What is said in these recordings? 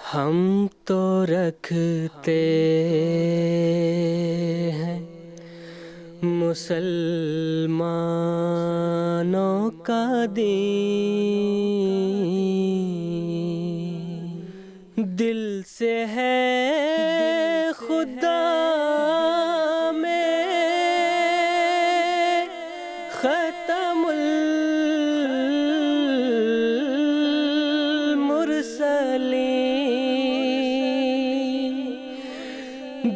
हम तो रखते हैं मुसलमानों का दीन, दिल से है खुदा में ख़त्मुल मुरसलीन,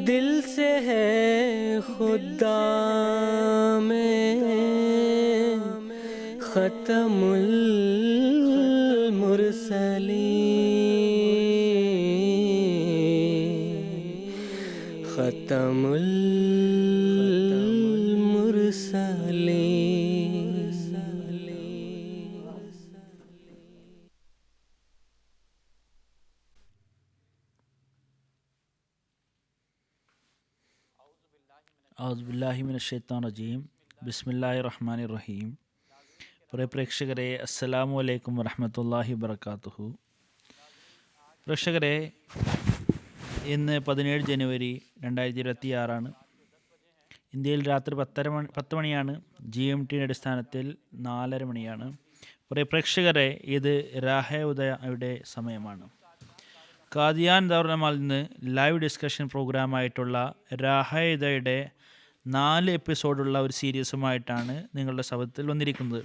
दिल से है खुदा में ख़त्मुल मुरसलीन, ख़त्मुल मुरसलीन। ഔദുബില്ലാഹി മിനശ്ശൈത്താനിർ-റജീം. ബിസ്മില്ലാഹിർ-റഹ്മാനിർ-റഹീം. പ്രിയ പ്രേക്ഷകരെ, അസ്സലാമു അലൈക്കും വറഹ്മത്തുള്ളാഹി വബറകാതുഹു. പ്രേക്ഷകരെ, ഇന്ന് 17 ജനുവരി 2026 ഇന്ത്യയിൽ രാത്രി 10 മണിയാണ്. GMT അടിസ്ഥാനത്തിൽ 4:30 മണിയാണ്. പ്രിയ പ്രേക്ഷകരെ, ഇത് രാഹ-ഉദയുടെ സമയമാണ്. ഖാദിയാൻ ദാറുൽ നിന്ന് ലൈവ് ഡിസ്കഷൻ പ്രോഗ്രാമായിട്ടുള്ള രാഹ-ഉദയുടെ 4 എപ്പിസോഡുള്ള ഒരു സീരീസുമായിട്ടാണ് നിങ്ങളുടെ സഭത്തിൽ വന്നിരിക്കുന്നത്.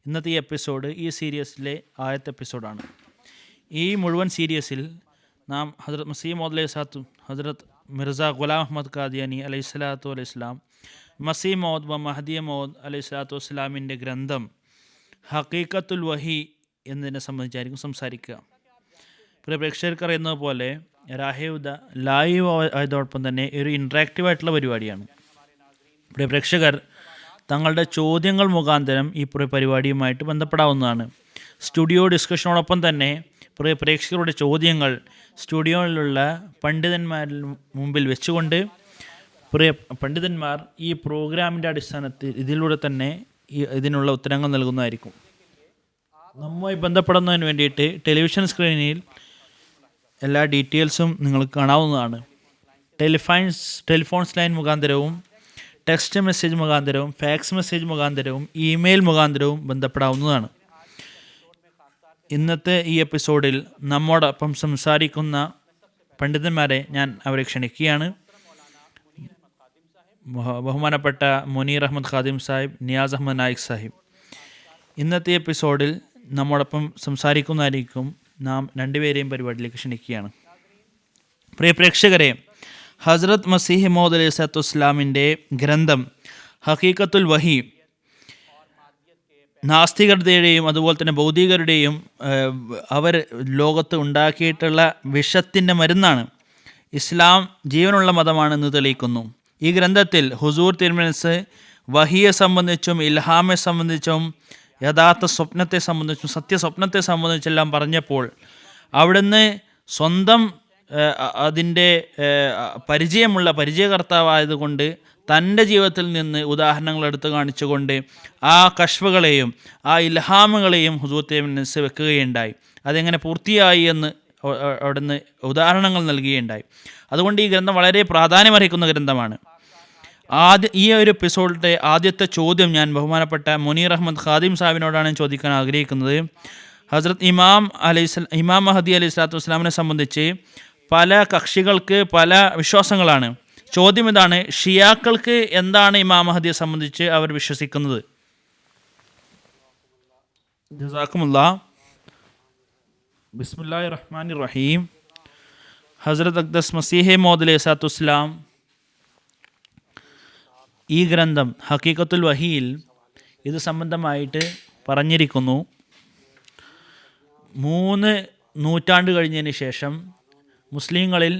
ഇന്നത്തെ ഈ എപ്പിസോഡ് ഈ സീരീസിലെ ആദ്യത്തെ എപ്പിസോഡാണ്. ഈ മുഴുവൻ സീരീസിൽ നാം ഹസ്രത്ത് മസീഹ് മൗഊദ് അലൈഹിസ്സലാത്തു, ഹസ്രത്ത് മിർസ ഗുലാം അഹമ്മദ് ഖാദിയാനി അലൈഹിസ്സലാത്തു വസ്സലാം, മസീഹ് മൗഊദ് വ മഹ്ദി മൗഊദ് അലൈഹിസ്സലാത്തു വസ്സലാമിൻ്റെ ഗ്രന്ഥം ഹഖീഖത്തുൽ വഹി എന്നതിനെ സംബന്ധിച്ചായിരിക്കും സംസാരിക്കുക. പ്രിയ പ്രേക്ഷകർക്ക് അറിയുന്നത് പോലെ രാഹ-ഉദ ലൈവ് ആയതോടൊപ്പം തന്നെ ഒരു ഇൻട്രാക്റ്റീവ് ആയിട്ടുള്ള പരിപാടിയാണ്. പ്രിയ പ്രേക്ഷകർ തങ്ങളുടെ ചോദ്യങ്ങൾ മുഖാന്തരം ഈ പരിപാടിയുമായിട്ട് ബന്ധപ്പെടാവുന്നതാണ്. സ്റ്റുഡിയോ ഡിസ്കഷനോടൊപ്പം തന്നെ പ്രിയ പ്രേക്ഷകരുടെ ചോദ്യങ്ങൾ സ്റ്റുഡിയോയിലുള്ള പണ്ഡിതന്മാരിൽ മുമ്പിൽ വെച്ചുകൊണ്ട് പ്രിയ പണ്ഡിതന്മാർ ഈ പ്രോഗ്രാമിൻ്റെ അടിസ്ഥാനത്തിൽ ഇതിലൂടെ തന്നെ ഇതിനുള്ള ഉത്തരങ്ങൾ നൽകുന്നതായിരിക്കും. നമ്മുമായി ബന്ധപ്പെടുന്നതിന് വേണ്ടിയിട്ട് ടെലിവിഷൻ സ്ക്രീനിൽ എല്ലാ ഡീറ്റെയിൽസും നിങ്ങൾക്ക് കാണാവുന്നതാണ്. ടെലിഫോൺസ് ലൈൻ മുഖാന്തരവും ടെക്സ്റ്റ് മെസ്സേജ് മുഖാന്തരവും ഫാക്സ് മെസ്സേജ് മുഖാന്തരവും ഇമെയിൽ മുഖാന്തരവും ബന്ധപ്പെടാവുന്നതാണ്. ഇന്നത്തെ ഈ എപ്പിസോഡിൽ നമ്മോടൊപ്പം സംസാരിക്കുന്ന പണ്ഡിതന്മാരെ ഞാൻ അവരെ ക്ഷണിക്കുകയാണ്. ബഹുമാനപ്പെട്ട മുനീർ അഹമ്മദ് ഖാദിം സാഹിബ്, നിയാസ് അഹമ്മദ് നായിക് സാഹിബ് ഇന്നത്തെ എപ്പിസോഡിൽ നമ്മോടൊപ്പം സംസാരിക്കുന്നതായിരിക്കും. നാം രണ്ടുപേരെയും പരിപാടിയിലേക്ക് ക്ഷണിക്കുകയാണ്. പ്രിയ പ്രേക്ഷകരെ, ഹസ്രത്ത് മസീഹ് മൗഊദ് അലൈഹിസ്സലാത്തു വസ്സലാമിൻ്റെ ഗ്രന്ഥം ഹഖീഖത്തുൽ വഹി നാസ്തികരുടെയും അതുപോലെ തന്നെ ഭൗതികരുടെയും അവർ ലോകത്ത് ഉണ്ടാക്കിയിട്ടുള്ള വിഷത്തിൻ്റെ മരുന്നാണ്. ഇസ്ലാം ജീവനുള്ള മതമാണെന്ന് തെളിയിക്കുന്നു. ഈ ഗ്രന്ഥത്തിൽ ഹുസൂർ തിരുമനസ് വഹിയെ സംബന്ധിച്ചും ഇൽഹാമെ സംബന്ധിച്ചും യഥാർത്ഥ സ്വപ്നത്തെ സംബന്ധിച്ചും സത്യസ്വപ്നത്തെ സംബന്ധിച്ചെല്ലാം പറഞ്ഞപ്പോൾ അവിടുന്ന് സ്വന്തം അതിൻ്റെ പരിചയകർത്താവായതുകൊണ്ട് തൻ്റെ ജീവിതത്തിൽ നിന്ന് ഉദാഹരണങ്ങൾ എടുത്തു കാണിച്ചുകൊണ്ട് ആ കശ്ഫുകളെയും ആ ഇൽഹാമുകളെയും ഹുസൂർ തിരുമനസ് വെക്കുകയുണ്ടായി. അതെങ്ങനെ പൂർത്തിയായി എന്ന് അവിടുന്ന് ഉദാഹരണങ്ങൾ നൽകുകയുണ്ടായി. അതുകൊണ്ട് ഈ ഗ്രന്ഥം വളരെ പ്രാധാന്യമർഹിക്കുന്ന ഗ്രന്ഥമാണ്. ഈ ഒരു എപ്പിസോഡിൻ്റെ ആദ്യത്തെ ചോദ്യം ഞാൻ ബഹുമാനപ്പെട്ട മുനീർ അഹമ്മദ് ഖാദിം സാഹിബിനോടാണ് ചോദിക്കാൻ ആഗ്രഹിക്കുന്നത്. ഹസ്രത്ത് ഇമാം മഹദി അലൈഹിസ്സലാത്തു വസ്സലാമിനെ സംബന്ധിച്ച് പല കക്ഷികൾക്ക് പല വിശ്വാസങ്ങളാണ്. ചോദ്യം ഇതാണ്: ഷിയാക്കൾക്ക് എന്താണ് ഇമാം മഹദിയെ സംബന്ധിച്ച് അവർ വിശ്വസിക്കുന്നത്? ജസാക്കുമുല്ലാ. ബിസ്മില്ലാഹിർ റഹ്മാനിർ റഹീം. ഹസ്രത്ത് അഖ്ദസ് മസീഹ് മൗഊദ് അലൈഹിസ്സലാത്തു വസ്സലാം ഈ ഗ്രന്ഥം ഹഖീഖത്തുൽ വഹിയിൽ ഇത് സംബന്ധമായിട്ട് പറഞ്ഞിരിക്കുന്നു. 3 നൂറ്റാണ്ട് കഴിഞ്ഞതിന് ശേഷം മുസ്ലിങ്ങളിൽ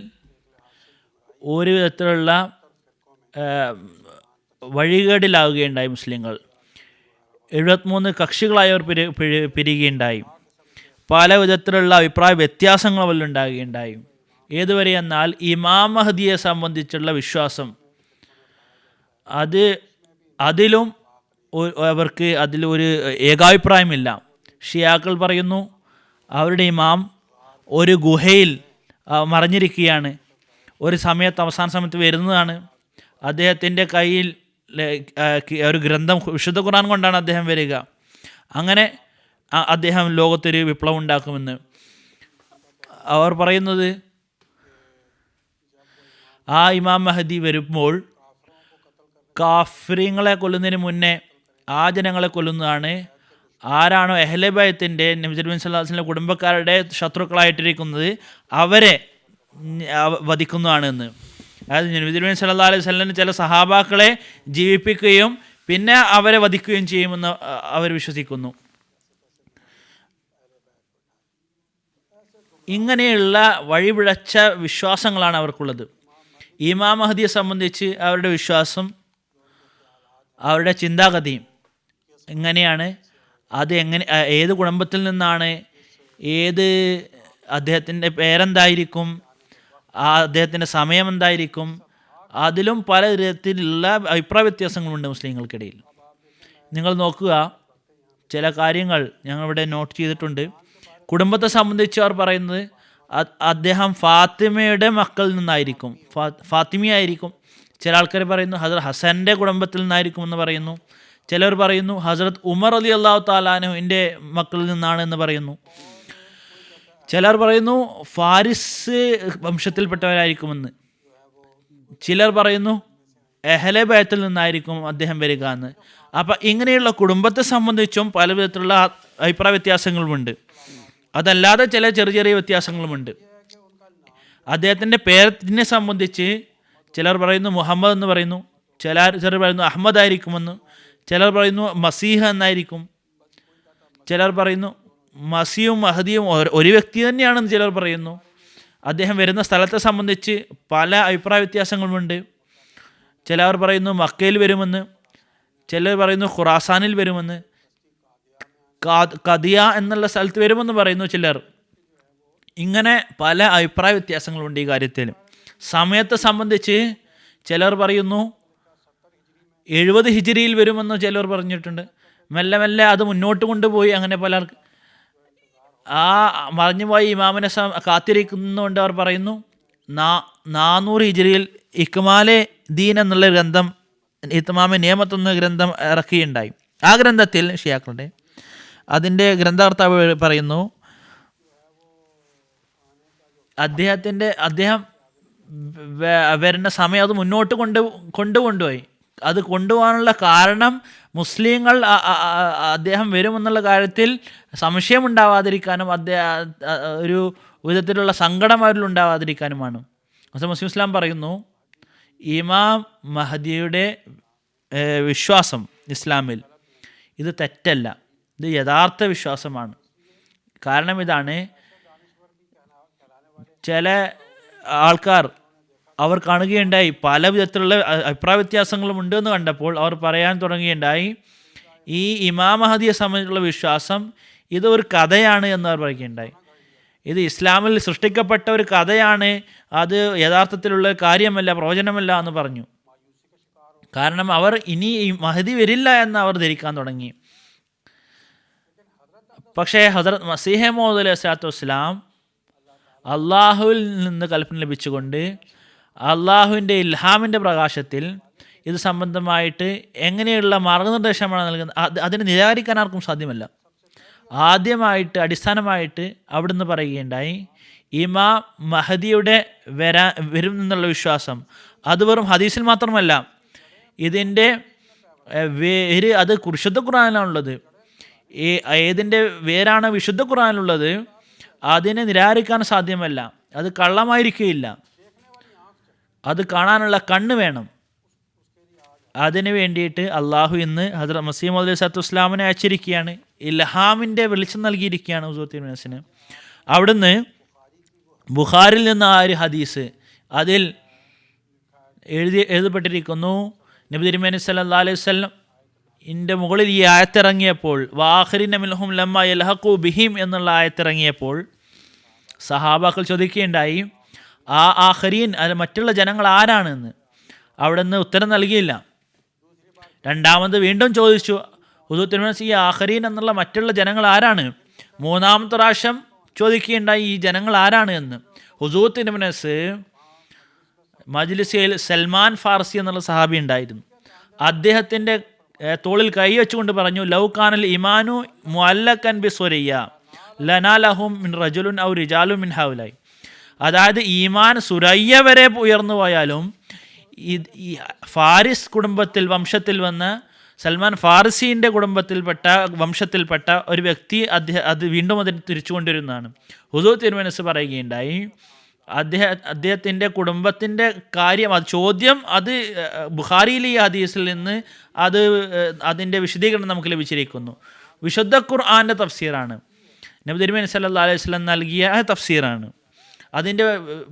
ഒരു വിധത്തിലുള്ള വഴികേടിലാവുകയുണ്ടായി. മുസ്ലിങ്ങൾ 73 കക്ഷികളായി അവർ പിരിയുകയുണ്ടായി. പല വിധത്തിലുള്ള അഭിപ്രായ വ്യത്യാസങ്ങൾ അവരിലുണ്ടാകുകയുണ്ടായി. ഏതുവരെ എന്നാൽ ഇമാം മഹദിയെ സംബന്ധിച്ചുള്ള വിശ്വാസം അതിലും അവർക്ക് അതിലൊരു ഏകാഭിപ്രായമില്ല. ഷിയാക്കൾ പറയുന്നു അവരുടെ ഇമാം ഒരു ഗുഹയിൽ മറഞ്ഞിരിക്കുകയാണ്. ഒരു സമയത്ത് അവസാന സമയത്ത് വരുന്നതാണ്. അദ്ദേഹത്തിൻ്റെ കയ്യിൽ ഒരു ഗ്രന്ഥം വിശുദ്ധ ഖുർആൻ കൊണ്ടാണ് അദ്ദേഹം വരിക. അങ്ങനെ അദ്ദേഹം ലോകത്തൊരു വിപ്ലവം ഉണ്ടാക്കുമെന്ന് അവർ പറയുന്നത്. ആ ഇമാം മഹദി വരുമ്പോൾ കാഫിറുകളെ കൊല്ലുന്നതിന് മുന്നേ ആ ജനങ്ങളെ കൊല്ലുന്നതാണ്. ആരാണോ അഹ്ലെ ബൈത്തിന്റെ നബി സല്ലല്ലാഹു അലൈഹി വസല്ലം കുടുംബക്കാരുടെ ശത്രുക്കളായിട്ടിരിക്കുന്നത് അവരെ വധിക്കുന്നതാണ് എന്ന്. അതായത് നബി സല്ലല്ലാഹു അലൈഹി വസല്ലം ചില സഹാബാക്കളെ ജീവിപ്പിക്കുകയും പിന്നെ അവരെ വധിക്കുകയും ചെയ്യുമെന്ന് അവർ വിശ്വസിക്കുന്നു. ഇങ്ങനെയുള്ള വഴിപിഴച്ച വിശ്വാസങ്ങളാണ് അവർക്കുള്ളത്. ഇമാം മഹദിയെ സംബന്ധിച്ച് അവരുടെ വിശ്വാസം, അവരുടെ ചിന്താഗതിയും എങ്ങനെയാണ്, അത് ഏത് കുടുംബത്തിൽ നിന്നാണ്, അദ്ദേഹത്തിൻ്റെ പേരെന്തായിരിക്കും, അദ്ദേഹത്തിൻ്റെ സമയം എന്തായിരിക്കും, അതിലും പല തരത്തിലുള്ള അഭിപ്രായ വ്യത്യാസങ്ങളുണ്ട് മുസ്ലിങ്ങൾക്കിടയിൽ. നിങ്ങൾ നോക്കുക, ചില കാര്യങ്ങൾ ഞങ്ങളിവിടെ നോട്ട് ചെയ്തിട്ടുണ്ട്. കുടുംബത്തെ സംബന്ധിച്ച് അവർ പറയുന്നത് അദ്ദേഹം ഫാത്തിമയുടെ മക്കളിൽ നിന്നായിരിക്കും, ഫാത്തിമയായിരിക്കും. ചില ആൾക്കാർ പറയുന്നു ഹസ്രത്ത് ഹസൻ്റെ കുടുംബത്തിൽ നിന്നായിരിക്കും എന്ന് പറയുന്നു. ചിലർ പറയുന്നു ഹസ്രത്ത് ഉമർ റളിയല്ലാഹു തആല അൻഹുവിൻ്റെ മക്കളിൽ നിന്നാണ് എന്ന് പറയുന്നു. ചിലർ പറയുന്നു ഫാരിസ് വംശത്തിൽപ്പെട്ടവരായിരിക്കുമെന്ന്. ചിലർ പറയുന്നു അഹ്ലെ ബൈത്തിൽ നിന്നായിരിക്കും അദ്ദേഹം വരിക എന്ന്. അപ്പം ഇങ്ങനെയുള്ള കുടുംബത്തെ സംബന്ധിച്ചും പല വിധത്തിലുള്ള അഭിപ്രായ വ്യത്യാസങ്ങളുമുണ്ട്. അതല്ലാതെ ചില ചെറിയ ചെറിയ വ്യത്യാസങ്ങളുമുണ്ട്. അദ്ദേഹത്തിൻ്റെ പേരിനെ സംബന്ധിച്ച് ചിലർ പറയുന്നു മുഹമ്മദ് എന്ന് പറയുന്നു, ചിലർ പറയുന്നു അഹമ്മദ് ആയിരിക്കുമെന്ന്, ചിലർ പറയുന്നു മസീഹ് എന്നായിരിക്കും, ചിലർ പറയുന്നു മസിയും മഹദിയും ഒരു വ്യക്തി തന്നെയാണെന്ന് ചിലർ പറയുന്നു. അദ്ദേഹം വരുന്ന സ്ഥലത്തെ സംബന്ധിച്ച് പല അഭിപ്രായ വ്യത്യാസങ്ങളുമുണ്ട്. ചിലർ പറയുന്നു മക്കയിൽ വരുമെന്ന്, ചിലർ പറയുന്നു ഖുറാസാനിൽ വരുമെന്ന്, കദിയ എന്നുള്ള സ്ഥലത്ത് വരുമെന്ന് പറയുന്നു ചിലർ. ഇങ്ങനെ പല അഭിപ്രായ വ്യത്യാസങ്ങളുണ്ട് ഈ കാര്യത്തിൽ. സമയത്തെ സംബന്ധിച്ച് ചിലർ പറയുന്നു 70 ഹിജ്രിയിൽ വരുമെന്ന് ചിലർ പറഞ്ഞിട്ടുണ്ട്. മെല്ലെ മെല്ലെ അത് മുന്നോട്ട് കൊണ്ടുപോയി. അങ്ങനെ പലർക്ക് മറിഞ്ഞുപോയി ഇമാമിനെ കാത്തിരിക്കുന്നുകൊണ്ട് അവർ പറയുന്നു 400 ഹിജ്രിയിൽ ഇക്മാലെ ദീൻ എന്നുള്ള ഗ്രന്ഥം, ഇത്മാമെ നിയമത്ത് എന്ന ഗ്രന്ഥം ഇറക്കിയുണ്ടായി. ആ ഗ്രന്ഥത്തിൽ ഷിയാക്കളുടെ അതിൻ്റെ ഗ്രന്ഥകർത്താവ് പറയുന്നു അദ്ദേഹം വരുന്ന സമയം അത് മുന്നോട്ട് കൊണ്ടുപോയി. അത് കൊണ്ടുപോകാനുള്ള കാരണം മുസ്ലിങ്ങൾ അദ്ദേഹം വരുമെന്നുള്ള കാര്യത്തിൽ സംശയമുണ്ടാവാതിരിക്കാനും ഒരു വിധത്തിലുള്ള സങ്കടം അവരിൽ ഉണ്ടാവാതിരിക്കാനുമാണ്. മുസ്ലിം ഇസ്ലാം പറയുന്നു ഇമാം മഹദിയുടെ വിശ്വാസം ഇസ്ലാമിൽ ഇത് തെറ്റല്ല, ഇത് യഥാർത്ഥ വിശ്വാസമാണ്. കാരണം ഇതാണ്, ചില ആൾക്കാർ അവർ കാണുകയുണ്ടായി പല വിധത്തിലുള്ള അഭിപ്രായ വ്യത്യാസങ്ങളും ഉണ്ടെന്ന് കണ്ടപ്പോൾ അവർ പറയാൻ തുടങ്ങുകയുണ്ടായി ഈ ഇമാം മഹദിയെ സംബന്ധിച്ചുള്ള വിശ്വാസം ഇത് ഒരു കഥയാണ് എന്ന് അവർ പറയുകയുണ്ടായി. ഇത് ഇസ്ലാമിൽ സൃഷ്ടിക്കപ്പെട്ട ഒരു കഥയാണ്, അത് യഥാർത്ഥത്തിലുള്ള കാര്യമല്ല, പ്രവചനമല്ല എന്ന് പറഞ്ഞു. കാരണം അവർ ഇനി ഈ മഹദി വരില്ല എന്ന് അവർ ധരിക്കാൻ തുടങ്ങി. പക്ഷേ ഹസ്രത്ത് മസീഹ് മൗഊദ് അലൈഹി സ്വലാത്തു വസ്സലാം അള്ളാഹുവിൽ നിന്ന് കൽപ്പന ലഭിച്ചുകൊണ്ട് അള്ളാഹുവിൻ്റെ ഇൽഹാമിൻ്റെ പ്രകാശത്തിൽ ഇത് സംബന്ധമായിട്ട് എങ്ങനെയുള്ള മാർഗനിർദ്ദേശമാണ് നൽകുന്നത്, അതിനെ നിരാകരിക്കാൻ ആർക്കും സാധ്യമല്ല. ആദ്യമായിട്ട് അടിസ്ഥാനമായിട്ട് അവിടുന്ന് പറയുകയുണ്ടായി ഇമാം മഹദിയുടെ വരും എന്നുള്ള വിശ്വാസം അത് വെറും ഹദീസിൽ മാത്രമല്ല, ഇതിൻ്റെ വേര് അത് വിശുദ്ധ ഖുർആനിലാണുള്ളത്. ഏതിൻ്റെ വേരാണ് വിശുദ്ധ ഖുർആനിലുള്ളത് അതിനെ നിരാകരിക്കാൻ സാധ്യമല്ല. അത് കള്ളമായിരിക്കുകയില്ല, അത് കാണാനുള്ള കണ്ണ് വേണം. അതിന് വേണ്ടിയിട്ട് അള്ളാഹു ഇന്ന് ഹസ്രത്ത് മസീഹ് മൗഊദ് അലൈഹി സ്വലാത്തു വസ്സലാമിനെ അയച്ചിരിക്കുകയാണ്, ഇൽഹാമിൻ്റെ വെളിച്ചം നൽകിയിരിക്കുകയാണ് ഹുസൂർ. അവിടുന്ന് ബുഖാരിൽ നിന്ന് ആ ഒരു ഹദീസ് അതിൽ എഴുതപ്പെട്ടിരിക്കുന്നു, നബി തിരുമേനി സല്ലല്ലാഹു അലൈഹി വസല്ലം ഇതിൻ്റെ മുകളിൽ ഈ ആയത്തിറങ്ങിയപ്പോൾ വാഖിരിന മിൻഹും ലമ്മ യൽഹഖു ബിഹിം എന്നുള്ള ആയത്തിറങ്ങിയപ്പോൾ സഹാബാക്കൾ ചോദിക്കുകയുണ്ടായി ആ ആഖരീൻ അത് മറ്റുള്ള ജനങ്ങൾ ആരാണെന്ന്. അവിടെ നിന്ന് ഉത്തരം നൽകിയില്ല. രണ്ടാമത് വീണ്ടും ചോദിച്ചു ഹുദൂർ തിരുമേനി ഈ ആഖരീൻ എന്നുള്ള മറ്റുള്ള ജനങ്ങൾ ആരാണ്. മൂന്നാമത്തെ പ്രാവശ്യം ചോദിക്കുകയുണ്ടായി ഈ ജനങ്ങൾ ആരാണ് എന്ന്. ഹുസൂർ തിരുമനസ് മജ്ലിസിൽ സൽമാൻ ഫാർസി എന്നുള്ള സഹാബി ഉണ്ടായിരുന്നു. അദ്ദേഹത്തിൻ്റെ തോളിൽ കൈ വെച്ചുകൊണ്ട് പറഞ്ഞു, ലൗകാനൽ ഇമാനു മുഅല്ലക്കൻ ബിസ്വരിയ്യ ലനാലഹും മിൻ റജുലുൻ ഔ റിജാലു മിൻ ഹൗലൈ. അതായത് ഈമാൻ സുരയ്യ വരെ ഉയർന്നു പോയാലും ഈ ഫാരിസ് വംശത്തിൽ വന്ന സൽമാൻ ഫാർസീൻ്റെ വംശത്തിൽപ്പെട്ട ഒരു വ്യക്തി അത് വീണ്ടും അതിന് തിരിച്ചു കൊണ്ടിരുന്നതാണ്. ഹുസൂർ തിരുമനസ് പറയുകയുണ്ടായി, അദ്ദേഹത്തിൻ്റെ കുടുംബത്തിൻ്റെ കാര്യം, അത് ചോദ്യം, അത് ബുഖാരിയിലെ ഈ ഹദീസിൽ നിന്ന് അതിൻ്റെ വിശദീകരണം നമുക്ക് ലഭിച്ചിരിക്കുന്നു. വിശുദ്ധ ഖുർആൻ്റെ തഫ്സീറാണ്, നബി തിരുമേനി സല്ലല്ലാഹു അലൈഹി വസല്ലം നൽകിയ തഫ്സീറാണ്. അതിൻ്റെ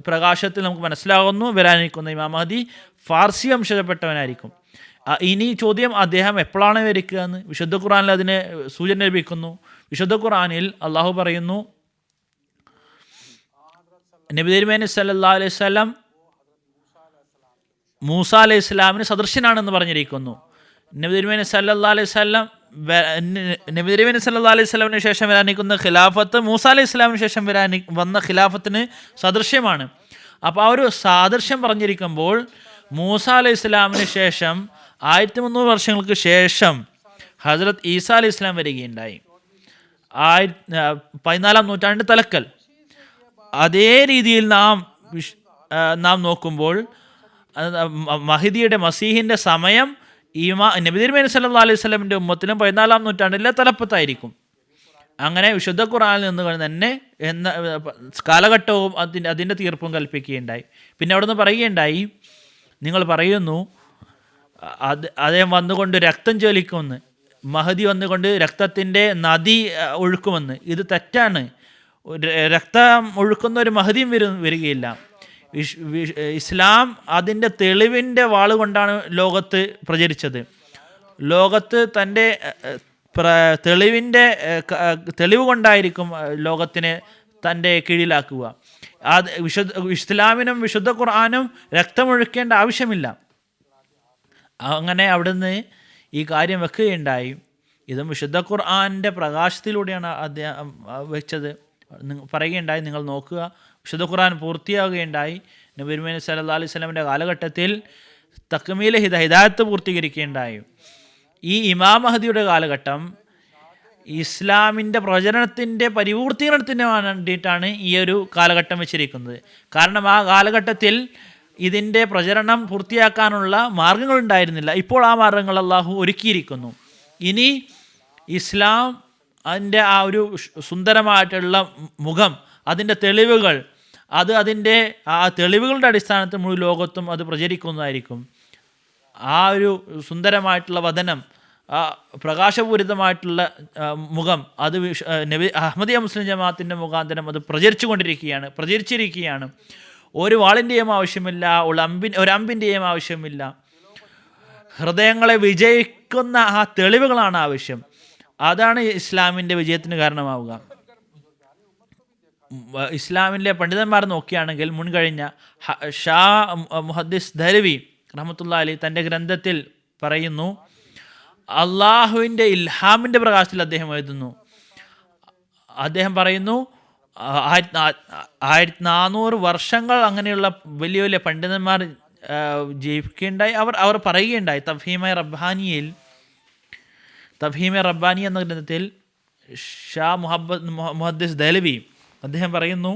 പ്രകാശത്തിൽ നമുക്ക് മനസ്സിലാകുന്നു വരാനിരിക്കുന്ന ഇമാം മഹദി ഫാർസി വംശജപ്പെട്ടവനായിരിക്കും. ഇനി ചോദ്യം, അദ്ദേഹം എപ്പോഴാണ് വരിക്കുക എന്ന് വിശുദ്ധ ഖുർആനിൽ അതിന് സൂചന ലഭിക്കുന്നു. വിശുദ്ധ ഖുർആനിൽ അള്ളാഹു പറയുന്നു, നബി തിരുമേനി സല്ലല്ലാഹു അലൈഹി വസല്ലം മൂസ അലൈഹി ഇസ്ലാമിന് സദൃശ്യനാണെന്ന് പറഞ്ഞിരിക്കുന്നു. നബി തിരുമേനി സല്ലല്ലാഹു അലൈഹി വസല്ലമിന് ശേഷം വരാനിരിക്കുന്ന ഖിലാഫത്ത് മൂസ അലൈഹി ഇസ്ലാമിന് ശേഷം വന്ന ഖിലാഫത്തിന് സദൃശ്യമാണ്. അപ്പോൾ ആ ഒരു സാദൃശ്യം പറഞ്ഞിരിക്കുമ്പോൾ മൂസ അലൈഹി ഇസ്ലാമിന് ശേഷം 1300 വർഷങ്ങൾക്ക് ശേഷം ഹസ്രത്ത് ഈസ അലൈഹി ഇസ്ലാം വരികയുണ്ടായി. 14-ാം നൂറ്റാണ്ട് തലക്കൽ. അതേ രീതിയിൽ നാം നോക്കുമ്പോൾ മസീഹിൻ്റെ സമയം നബി തിരുമേനി സല്ലല്ലാഹു അലൈഹി വസല്ലമിൻ്റെ ഉമ്മത്തിലും 14-ാം നൂറ്റാണ്ടിലെ തലപ്പത്തായിരിക്കും. അങ്ങനെ വിശുദ്ധ ഖുർആനിൽ നിന്ന് തന്നെ കാലഘട്ടവും അതിൻ്റെ തീർപ്പും കൽപ്പിക്കുകയുണ്ടായി. പിന്നെ അവിടെ നിന്ന് പറയുകയുണ്ടായി, നിങ്ങൾ പറയുന്നു അദ്ദേഹം വന്നുകൊണ്ട് രക്തം ജ്വലിക്കുമെന്ന്, മഹദി വന്നുകൊണ്ട് രക്തത്തിൻ്റെ നദി ഒഴുക്കുമെന്ന്. ഇത് തെറ്റാണ്. രക്തം ഒഴുക്കുന്ന ഒരു മഹദിയും വരികയില്ല. ഇസ്ലാം അതിൻ്റെ തെളിവിൻ്റെ വാളുകൊണ്ടാണ് ലോകത്ത് പ്രചരിച്ചത്. ലോകത്ത് തൻ്റെ തെളിവ് കൊണ്ടായിരിക്കും ലോകത്തിനെ തൻ്റെ കീഴിലാക്കുക. ഇസ്ലാമിനും വിശുദ്ധ ഖുർആനും രക്തമൊഴുക്കേണ്ട ആവശ്യമില്ല. അങ്ങനെ അവിടുന്ന് ഈ കാര്യം വെക്കുകയുണ്ടായി. ഇതും വിശുദ്ധ ഖുർആൻ്റെ പ്രകാശത്തിലൂടെയാണ് അദ്ദേഹം വെച്ചത്. പറയുകയുണ്ടായി, നിങ്ങൾ നോക്കുക, വിശുദ്ധ ഖുർആൻ പൂർത്തിയാവുകയുണ്ടായി. നബി തിരുമേനി സല്ലല്ലാഹു അലൈഹി വസല്ലമിൻ്റെ കാലഘട്ടത്തിൽ തക്മീൽ ഹിദായത്ത് പൂർത്തീകരിക്കുകയുണ്ടായി. ഈ ഇമാം മഹദിയുടെ കാലഘട്ടം ഇസ്ലാമിൻ്റെ പ്രചരണത്തിൻ്റെ പരിപൂർത്തീകരണത്തിന് വേണ്ടിയിട്ടാണ് ഈ ഒരു കാലഘട്ടം വെച്ചിരിക്കുന്നത്. കാരണം ആ കാലഘട്ടത്തിൽ ഇതിൻ്റെ പ്രചരണം പൂർത്തിയാക്കാനുള്ള മാർഗങ്ങളുണ്ടായിരുന്നില്ല. ഇപ്പോൾ ആ മാർഗങ്ങൾ അള്ളാഹു ഒരുക്കിയിരിക്കുന്നു. ഇനി ഇസ്ലാം അതിൻ്റെ ആ ഒരു സുന്ദരമായിട്ടുള്ള മുഖം, അതിൻ്റെ തെളിവുകൾ, അതിൻ്റെ ആ തെളിവുകളുടെ അടിസ്ഥാനത്തിൽ മുഴു ലോകത്തും അത് പ്രചരിക്കുന്നതായിരിക്കും. ആ ഒരു സുന്ദരമായിട്ടുള്ള വദനം, ആ പ്രകാശപൂരിതമായിട്ടുള്ള മുഖം, അത് അഹ്മദിയ മുസ്ലിം ജമാഅത്തിൻ്റെ മുഖാന്തരം അത് പ്രചരിച്ചിരിക്കുകയാണ്. ഒരു വാളിൻ്റെയും ആവശ്യമില്ല, ഒരമ്പിൻ്റെയും ആവശ്യമില്ല. ഹൃദയങ്ങളെ വിജയിക്കുന്ന ആ തെളിവുകളാണ് ആവശ്യം. അതാണ് ഇസ്ലാമിൻ്റെ വിജയത്തിന് കാരണമാവുക. ഇസ്ലാമിലെ പണ്ഡിതന്മാർ നോക്കുകയാണെങ്കിൽ മുൻകഴിഞ്ഞ ഷാ മുഹദ്ദിസ് ദഹ്ലവി റഹ്മത്തുള്ളാഹി അലൈഹി തൻ്റെ ഗ്രന്ഥത്തിൽ പറയുന്നു, അള്ളാഹുവിൻ്റെ ഇൽഹാമിൻ്റെ പ്രകാശത്തിൽ അദ്ദേഹം എഴുതുന്നു. അദ്ദേഹം പറയുന്നു, 1400 വർഷങ്ങൾ അങ്ങനെയുള്ള വലിയ വലിയ പണ്ഡിതന്മാർ ജീവിക്കുകയുണ്ടായി. അവർ പറയുകയുണ്ടായി, തഫ്ഹീമെ റബ്ബാനി എന്ന ഗ്രന്ഥത്തിൽ ഷാ മുഹദ്ദിസ് ദഹ്ലവി അദ്ദേഹം പറയുന്നു,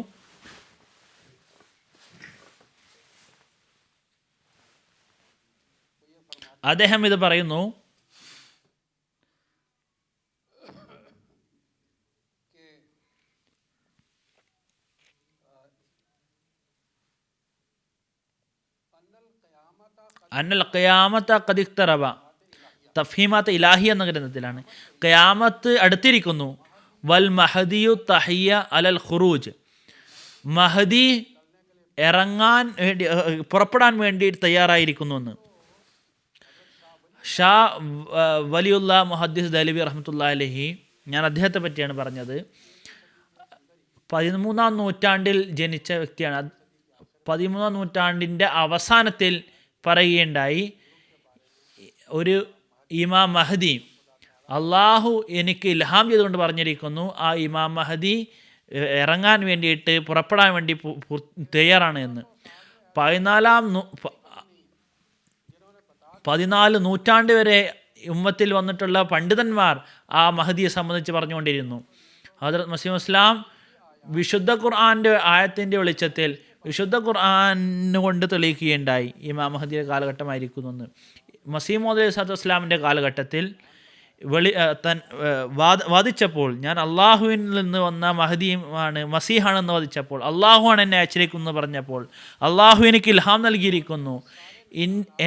അദ്ദേഹം ഇത് പറയുന്നു, അന്നൽ ഖിയാമത ഖദ് ഇഖ്തറബ. തഫ്ഹീമാത്ത് ഇലാഹി എന്ന ഗ്രന്ഥത്തിലാണ്. ഖിയാമത്ത് അടുത്തിരിക്കുന്നു. വൽ മഹദിയു തഹിയ അലൽ ഖുറൂജ്. മഹദി പുറപ്പെടാൻ വേണ്ടി തയ്യാറായിരിക്കുന്നു എന്ന് ഷാ വലിയുള്ള മുഹദ്ദിസ് ദഹ്ലവി റഹ്മത്തുള്ളാഹി അലൈഹി, ഞാൻ അദ്ദേഹത്തെ പറ്റിയാണ് പറഞ്ഞത്, 13-ാം നൂറ്റാണ്ടിൽ ജനിച്ച വ്യക്തിയാണ്. 13-ാം നൂറ്റാണ്ടിൻ്റെ അവസാനത്തിൽ പറയുകയുണ്ടായി, ഒരു ഇമാം മഹദി അള്ളാഹു എനിക്ക് ഇൽഹാം ചെയ്തുകൊണ്ട് പറഞ്ഞിരിക്കുന്നു, ആ ഇമാം മഹദി ഇറങ്ങാൻ വേണ്ടിയിട്ട് പുറപ്പെടാൻ വേണ്ടി തയ്യാറാണ് എന്ന് 14 നൂറ്റാണ്ട് വരെ ഉമ്മത്തിൽ വന്നിട്ടുള്ള പണ്ഡിതന്മാർ ആ മഹദിയെ സംബന്ധിച്ച് പറഞ്ഞുകൊണ്ടിരുന്നു. ഹദ്റത്ത് മസീഹ് മൗഊദ് ഇസ്ലാം വിശുദ്ധ ഖുർആൻ്റെ ആയത്തിൻ്റെ വെളിച്ചത്തിൽ വിശുദ്ധ ഖുർആൻ കൊണ്ട് തെളിയിക്കുകയുണ്ടായി ഇമാം മഹദിയുടെ കാലഘട്ടമായിരിക്കുമെന്ന്. മസീഹ് മൗഊദ് അലൈഹി ഇസ്ലാമിൻ്റെ കാലഘട്ടത്തിൽ വാദിച്ചപ്പോൾ ഞാൻ അള്ളാഹുവിൽ നിന്ന് വന്ന മഹദിയാണ് മസീഹാണെന്ന് വാദിച്ചപ്പോൾ, അള്ളാഹുവാണ് എന്നെ അയച്ചിരിക്കുന്നത് പറഞ്ഞപ്പോൾ, അള്ളാഹു എനിക്ക് ഇൽഹാം നൽകിയിരിക്കുന്നു,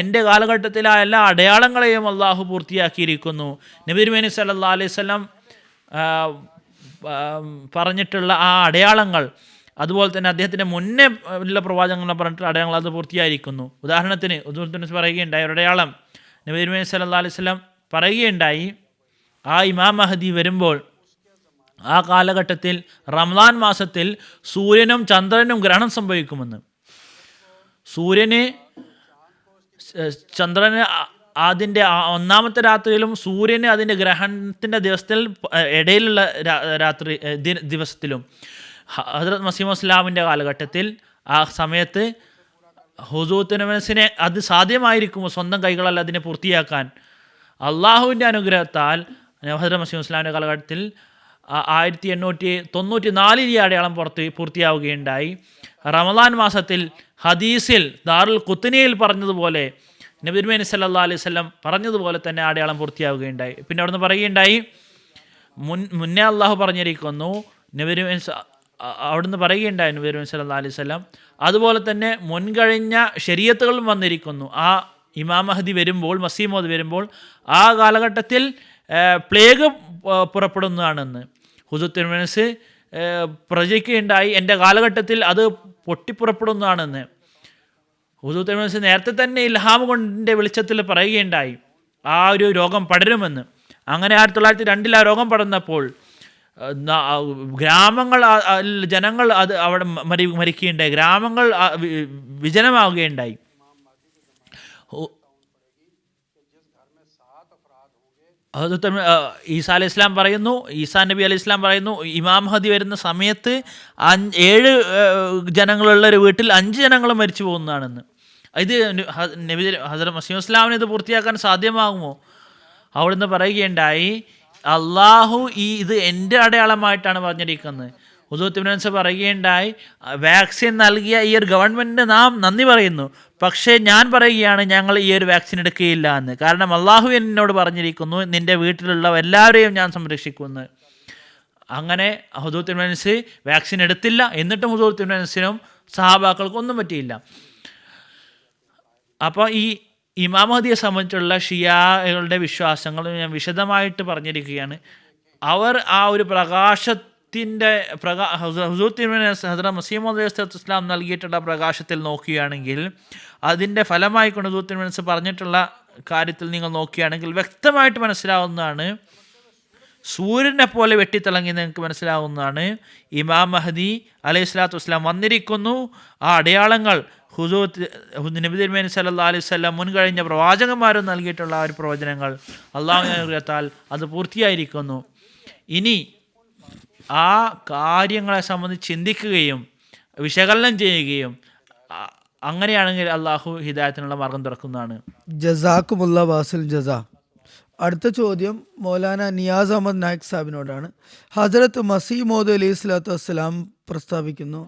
എൻ്റെ കാലഘട്ടത്തിലെ എല്ലാ അടയാളങ്ങളെയും അള്ളാഹു പൂർത്തിയാക്കിയിരിക്കുന്നു, നബി തിരുമേനി സല്ലല്ലാഹു അലൈഹി വസല്ലം പറഞ്ഞിട്ടുള്ള ആ അടയാളങ്ങൾ, അതുപോലെ തന്നെ അദ്ദേഹത്തിൻ്റെ മുന്നേ ഉള്ള പ്രവാചകങ്ങളെ പറഞ്ഞിട്ടുള്ള അടയാളങ്ങൾ അത് പൂർത്തിയായിരിക്കുന്നു. ഉദാഹരണത്തിന് പറയുകയുണ്ടായി ഒരു അടയാളം, നബി തിരുമേനി സല്ലല്ലാഹു അലൈഹി വസല്ലം പറയുകയുണ്ടായി, ആ ഇമാം മഹദി വരുമ്പോൾ ആ കാലഘട്ടത്തിൽ റമദാൻ മാസത്തിൽ സൂര്യനും ചന്ദ്രനും ഗ്രഹണം സംഭവിക്കുമെന്ന്. ചന്ദ്രന് അതിൻ്റെ ഒന്നാമത്തെ രാത്രിയിലും സൂര്യന് അതിൻ്റെ ഗ്രഹണത്തിൻ്റെ ദിവസത്തിൽ ഇടയിലുള്ള ദിവസത്തിലും. ഹദ്റത്ത് മസീഹ് മൗഊദ് ഇസ്ലാമിൻ്റെ കാലഘട്ടത്തിൽ ആ സമയത്ത് ഹുദൂത്തിനെ അത് സാധ്യമായിരിക്കുമോ സ്വന്തം കൈകളല്ല അതിനെ പൂർത്തിയാക്കാൻ? അള്ളാഹുവിൻ്റെ അനുഗ്രഹത്താൽ ഹദ്റത്ത് മസീഹ് മൗഊദ് ഇസ്ലാമിൻ്റെ കാലഘട്ടത്തിൽ 1894 ഈ അടയാളം പൂർത്തിയാവുകയുണ്ടായി. റമദാൻ മാസത്തിൽ ഹദീസിൽ ദാറുൽ ഖുത്നിയിൽ പറഞ്ഞതുപോലെ, നബി തിരുമേനി സല്ലല്ലാഹു അലൈഹി വസല്ലം പറഞ്ഞതുപോലെ തന്നെ അടയാളം പൂർത്തിയാവുകയുണ്ടായി. പിന്നെ അവിടുന്ന് പറയുകയുണ്ടായി, മുന്നേ അള്ളാഹു പറഞ്ഞിരിക്കുന്നു, അവിടുന്ന് പറയുകയുണ്ടായി നബി തിരുമേനി സല്ലല്ലാഹു അലൈഹി വസല്ലം, അതുപോലെ തന്നെ മുൻകഴിഞ്ഞ ശരീഅത്തുകളും വന്നിരിക്കുന്നു. ആ ഇമാം മഹദി വരുമ്പോൾ, മസീഹ് മൗഊദ് വരുമ്പോൾ ആ കാലഘട്ടത്തിൽ പ്ലേഗ് പുറപ്പെടുന്നതാണെന്ന് ഹുദൂത്ത് തിരുമേനി പ്രവചിക്കുകയുണ്ടായി. എൻ്റെ കാലഘട്ടത്തിൽ അത് പൊട്ടിപ്പുറപ്പെടുന്നതാണെന്ന് ഹുദൂത്ത് തിരുമേനി നേരത്തെ തന്നെ ഇൽഹാം കൊണ്ടിൻ്റെ വെളിച്ചത്തിൽ പറയുകയുണ്ടായി ആ ഒരു രോഗം പടരുമെന്ന്. അങ്ങനെ 1902 ആ രോഗം പടർന്നപ്പോൾ ഗ്രാമങ്ങൾ ജനങ്ങൾ അത് അവിടെ മരിക്കുകയുണ്ടായി, ഗ്രാമങ്ങൾ വിജനമാവുകയുണ്ടായി. ഈസാ അലൈഹി ഇസ്ലാം പറയുന്നു, ഈസാ നബി അലൈഹി ഇസ്ലാം പറയുന്നു, ഇമാം മഹദി വരുന്ന സമയത്ത് 7 ജനങ്ങളുള്ള ഒരു വീട്ടിൽ 5 ജനങ്ങൾ മരിച്ചു പോകുന്നതാണെന്ന്. ഇത് നബി ഹദ്റത്ത് മസീഹ് മൗഊദ് ഇസ്ലാമിന് ഇത് പൂർത്തിയാക്കാൻ സാധ്യമാകുമോ? അവിടുന്ന് പറയുകയുണ്ടായി, അള്ളാഹു ഇത് എൻ്റെ അടയാളമായിട്ടാണ് പറഞ്ഞിരിക്കുന്നത്. ഹുദൂത്ത് തിരുമേനി പറയുകയുണ്ടായി, വാക്സിൻ നൽകിയ ഈ ഒരു ഗവൺമെൻറ്റിന് നാം നന്ദി പറയുന്നു, പക്ഷേ ഞാൻ പറയുകയാണ് ഞങ്ങൾ ഈ ഒരു വാക്സിൻ എടുക്കുകയില്ല എന്ന്. കാരണം അള്ളാഹു എന്നോട് പറഞ്ഞിരിക്കുന്നു, നിൻ്റെ വീട്ടിലുള്ള എല്ലാവരെയും ഞാൻ സംരക്ഷിക്കുന്നു. അങ്ങനെ ഹുദൂത്ത് തിരുമേനി വാക്സിൻ എടുത്തില്ല. എന്നിട്ടും ഹുദൂത്ത് തിരുമേനിനും സഹാബാക്കൾക്കൊന്നും പറ്റിയില്ല. അപ്പോൾ ഈ ഇമാം മഹദിയെ സംബന്ധിച്ചുള്ള ഷിയാകളുടെ വിശ്വാസങ്ങൾ ഞാൻ വിശദമായിട്ട് പറഞ്ഞിരിക്കുകയാണ്. അവർ ആ ഒരു പ്രകാശത്തിൻ്റെ ഹുദൂത്ത് തിരുമേനി ഹദ്റത്ത് മസീഹ് മൗഊദ് അലൈഹി ഇസ്ലാം നൽകിയിട്ടുള്ള പ്രകാശത്തിൽ നോക്കുകയാണെങ്കിൽ, അതിൻ്റെ ഫലമായിക്കൊണ്ട് ഹുദൂത്ത് തിരുമേനി പറഞ്ഞിട്ടുള്ള കാര്യത്തിൽ നിങ്ങൾ നോക്കുകയാണെങ്കിൽ വ്യക്തമായിട്ട് മനസ്സിലാവുന്നതാണ്, സൂര്യനെ പോലെ വെട്ടിത്തിളങ്ങി നിങ്ങൾക്ക് മനസ്സിലാവുന്നതാണ്, ഇമാം മഹദി അലൈഹി സ്വലാത്തു വസ്സലാം വന്നിരിക്കുന്നു. ആ അടയാളങ്ങൾ നബി തിരുമേനി സല്ലല്ലാഹു അലൈഹി വസല്ലം മുൻകഴിഞ്ഞ പ്രവാചകന്മാരും നൽകിയിട്ടുള്ള ആ ഒരു പ്രവചനങ്ങൾ അള്ളാഹുവിൻ്റെ അനുഗ്രഹത്താൽ അത് പൂർത്തിയായിരിക്കുന്നു. ഇനി ആ കാര്യങ്ങളെ സംബന്ധിച്ച് ചിന്തിക്കുകയും വിശകലനം ചെയ്യുകയും അങ്ങനെയാണെങ്കിൽ അള്ളാഹു ഹിദായത്തിനുള്ള മാർഗം തുറക്കുന്നതാണ്. ജസാക്കുമുല്ലാ വാസിൽ ജസാ. അടുത്ത ചോദ്യം മൗലാന നിയാസ് അഹമ്മദ് നായിക് സാഹിബിനോടാണ്. ഹസ്രത്ത് മസീഹ് മൗഊദ് അലൈഹി സ്വലാത്തു വസ്സലാം പ്രസ്താവിക്കുന്നു,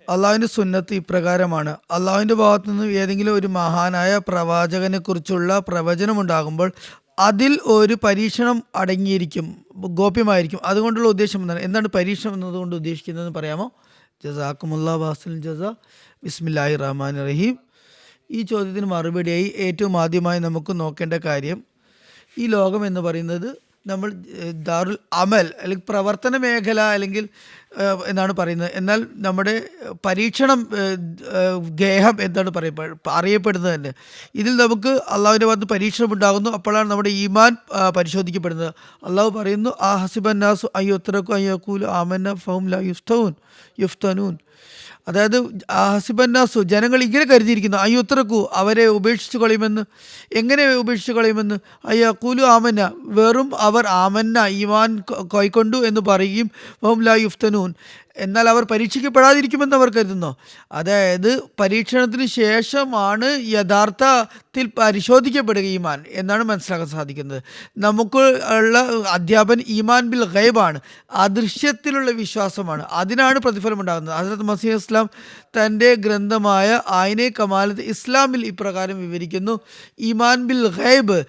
അള്ളാഹുവിൻ്റെ സുന്നത്ത് ഇപ്രകാരമാണ്: അള്ളാഹുവിൻ്റെ ഭാഗത്തു നിന്ന് ഏതെങ്കിലും ഒരു മഹാനായ പ്രവാചകനെ കുറിച്ചുള്ള പ്രവചനമുണ്ടാകുമ്പോൾ അതിൽ ഒരു പരീക്ഷണം അടങ്ങിയിരിക്കും, ഗോപ്യമായിരിക്കും. അതുകൊണ്ടുള്ള ഉദ്ദേശം എന്താണ് പരീക്ഷണം എന്നതുകൊണ്ട് ഉദ്ദേശിക്കുന്നതെന്ന് പറയാമോ? ജസാക്കുമുല്ലാ വാസിൽ ജസാ. ബിസ്മില്ലാഹിർ റഹ്മാനിർ റഹീം. ഈ ചോദ്യത്തിന് മറുപടിയായി ഏറ്റവും ആദ്യമായി നമുക്ക് നോക്കേണ്ട കാര്യം, ഈ ലോകം എന്ന് പറയുന്നത് നമ്മൾ ദാറുൽ അമൽ അല്ലെങ്കിൽ പ്രവർത്തന മേഖല അല്ലെങ്കിൽ എന്നാണ് പറയുന്നത്. എന്നാൽ നമ്മുടെ പരീക്ഷണം ഗേഹം എന്താണ് അറിയപ്പെടുന്നത് തന്നെ. ഇതിൽ നമുക്ക് അള്ളാഹുവിൻ്റെ ഭാഗത്ത് പരീക്ഷണം ഉണ്ടാകുന്നു. അപ്പോഴാണ് നമ്മുടെ ഈമാൻ പരിശോധിക്കപ്പെടുന്നത്. അള്ളാഹു പറയുന്നു, ആ ഹസിബന്നാസു അയ്യുത്രക്കു അയ്യഖൂലു ആമന്ന ഫഹും ലാ യുഫ്തനൂൻ. അതായത് ഹസിബന്നാസു ജനങ്ങൾ ഇങ്ങനെ കരുതിയിരിക്കുന്നു, അയ്യുത്രക്കു അവരെ ഉപേക്ഷിച്ച് കളയുമെന്ന്. എങ്ങനെ ഉപേക്ഷിച്ച് കളയുമെന്ന്? അയ്യഖൂലു ആമന്ന വെറും അവർ ആമന്ന ഈമാൻ കൈക്കൊണ്ടു എന്ന് പറയുകയും ഫഹും ലാ യുഫ്തനൂൻ യുഫ്തനൂൻ, എന്നാൽ അവർ പരീക്ഷിക്കപ്പെടാതിരിക്കുമെന്ന് അവർ കരുതുന്നു. അതായത് പരീക്ഷണത്തിന് ശേഷമാണ് യഥാർത്ഥത്തിൽ പരിശോധിക്കപ്പെടുക ഈമാൻ എന്നാണ് മനസ്സിലാക്കാൻ സാധിക്കുന്നത്. നമുക്ക് ഉള്ള അധ്യാപനം ഈമാൻ ബിൽ ഗൈബാണ്, അദൃശ്യത്തിലുള്ള വിശ്വാസമാണ്. അതിനാണ് പ്രതിഫലം ഉണ്ടാകുന്നത്. ഹസ്രത്ത് മസീഹ് ഇസ്ലാം തൻ്റെ ഗ്രന്ഥമായ ആയിനെ കമാലത്ത് ഇസ്ലാമിൽ ഇപ്രകാരം വിവരിക്കുന്നു: ഈമാൻ ബിൽ ഗൈബ്,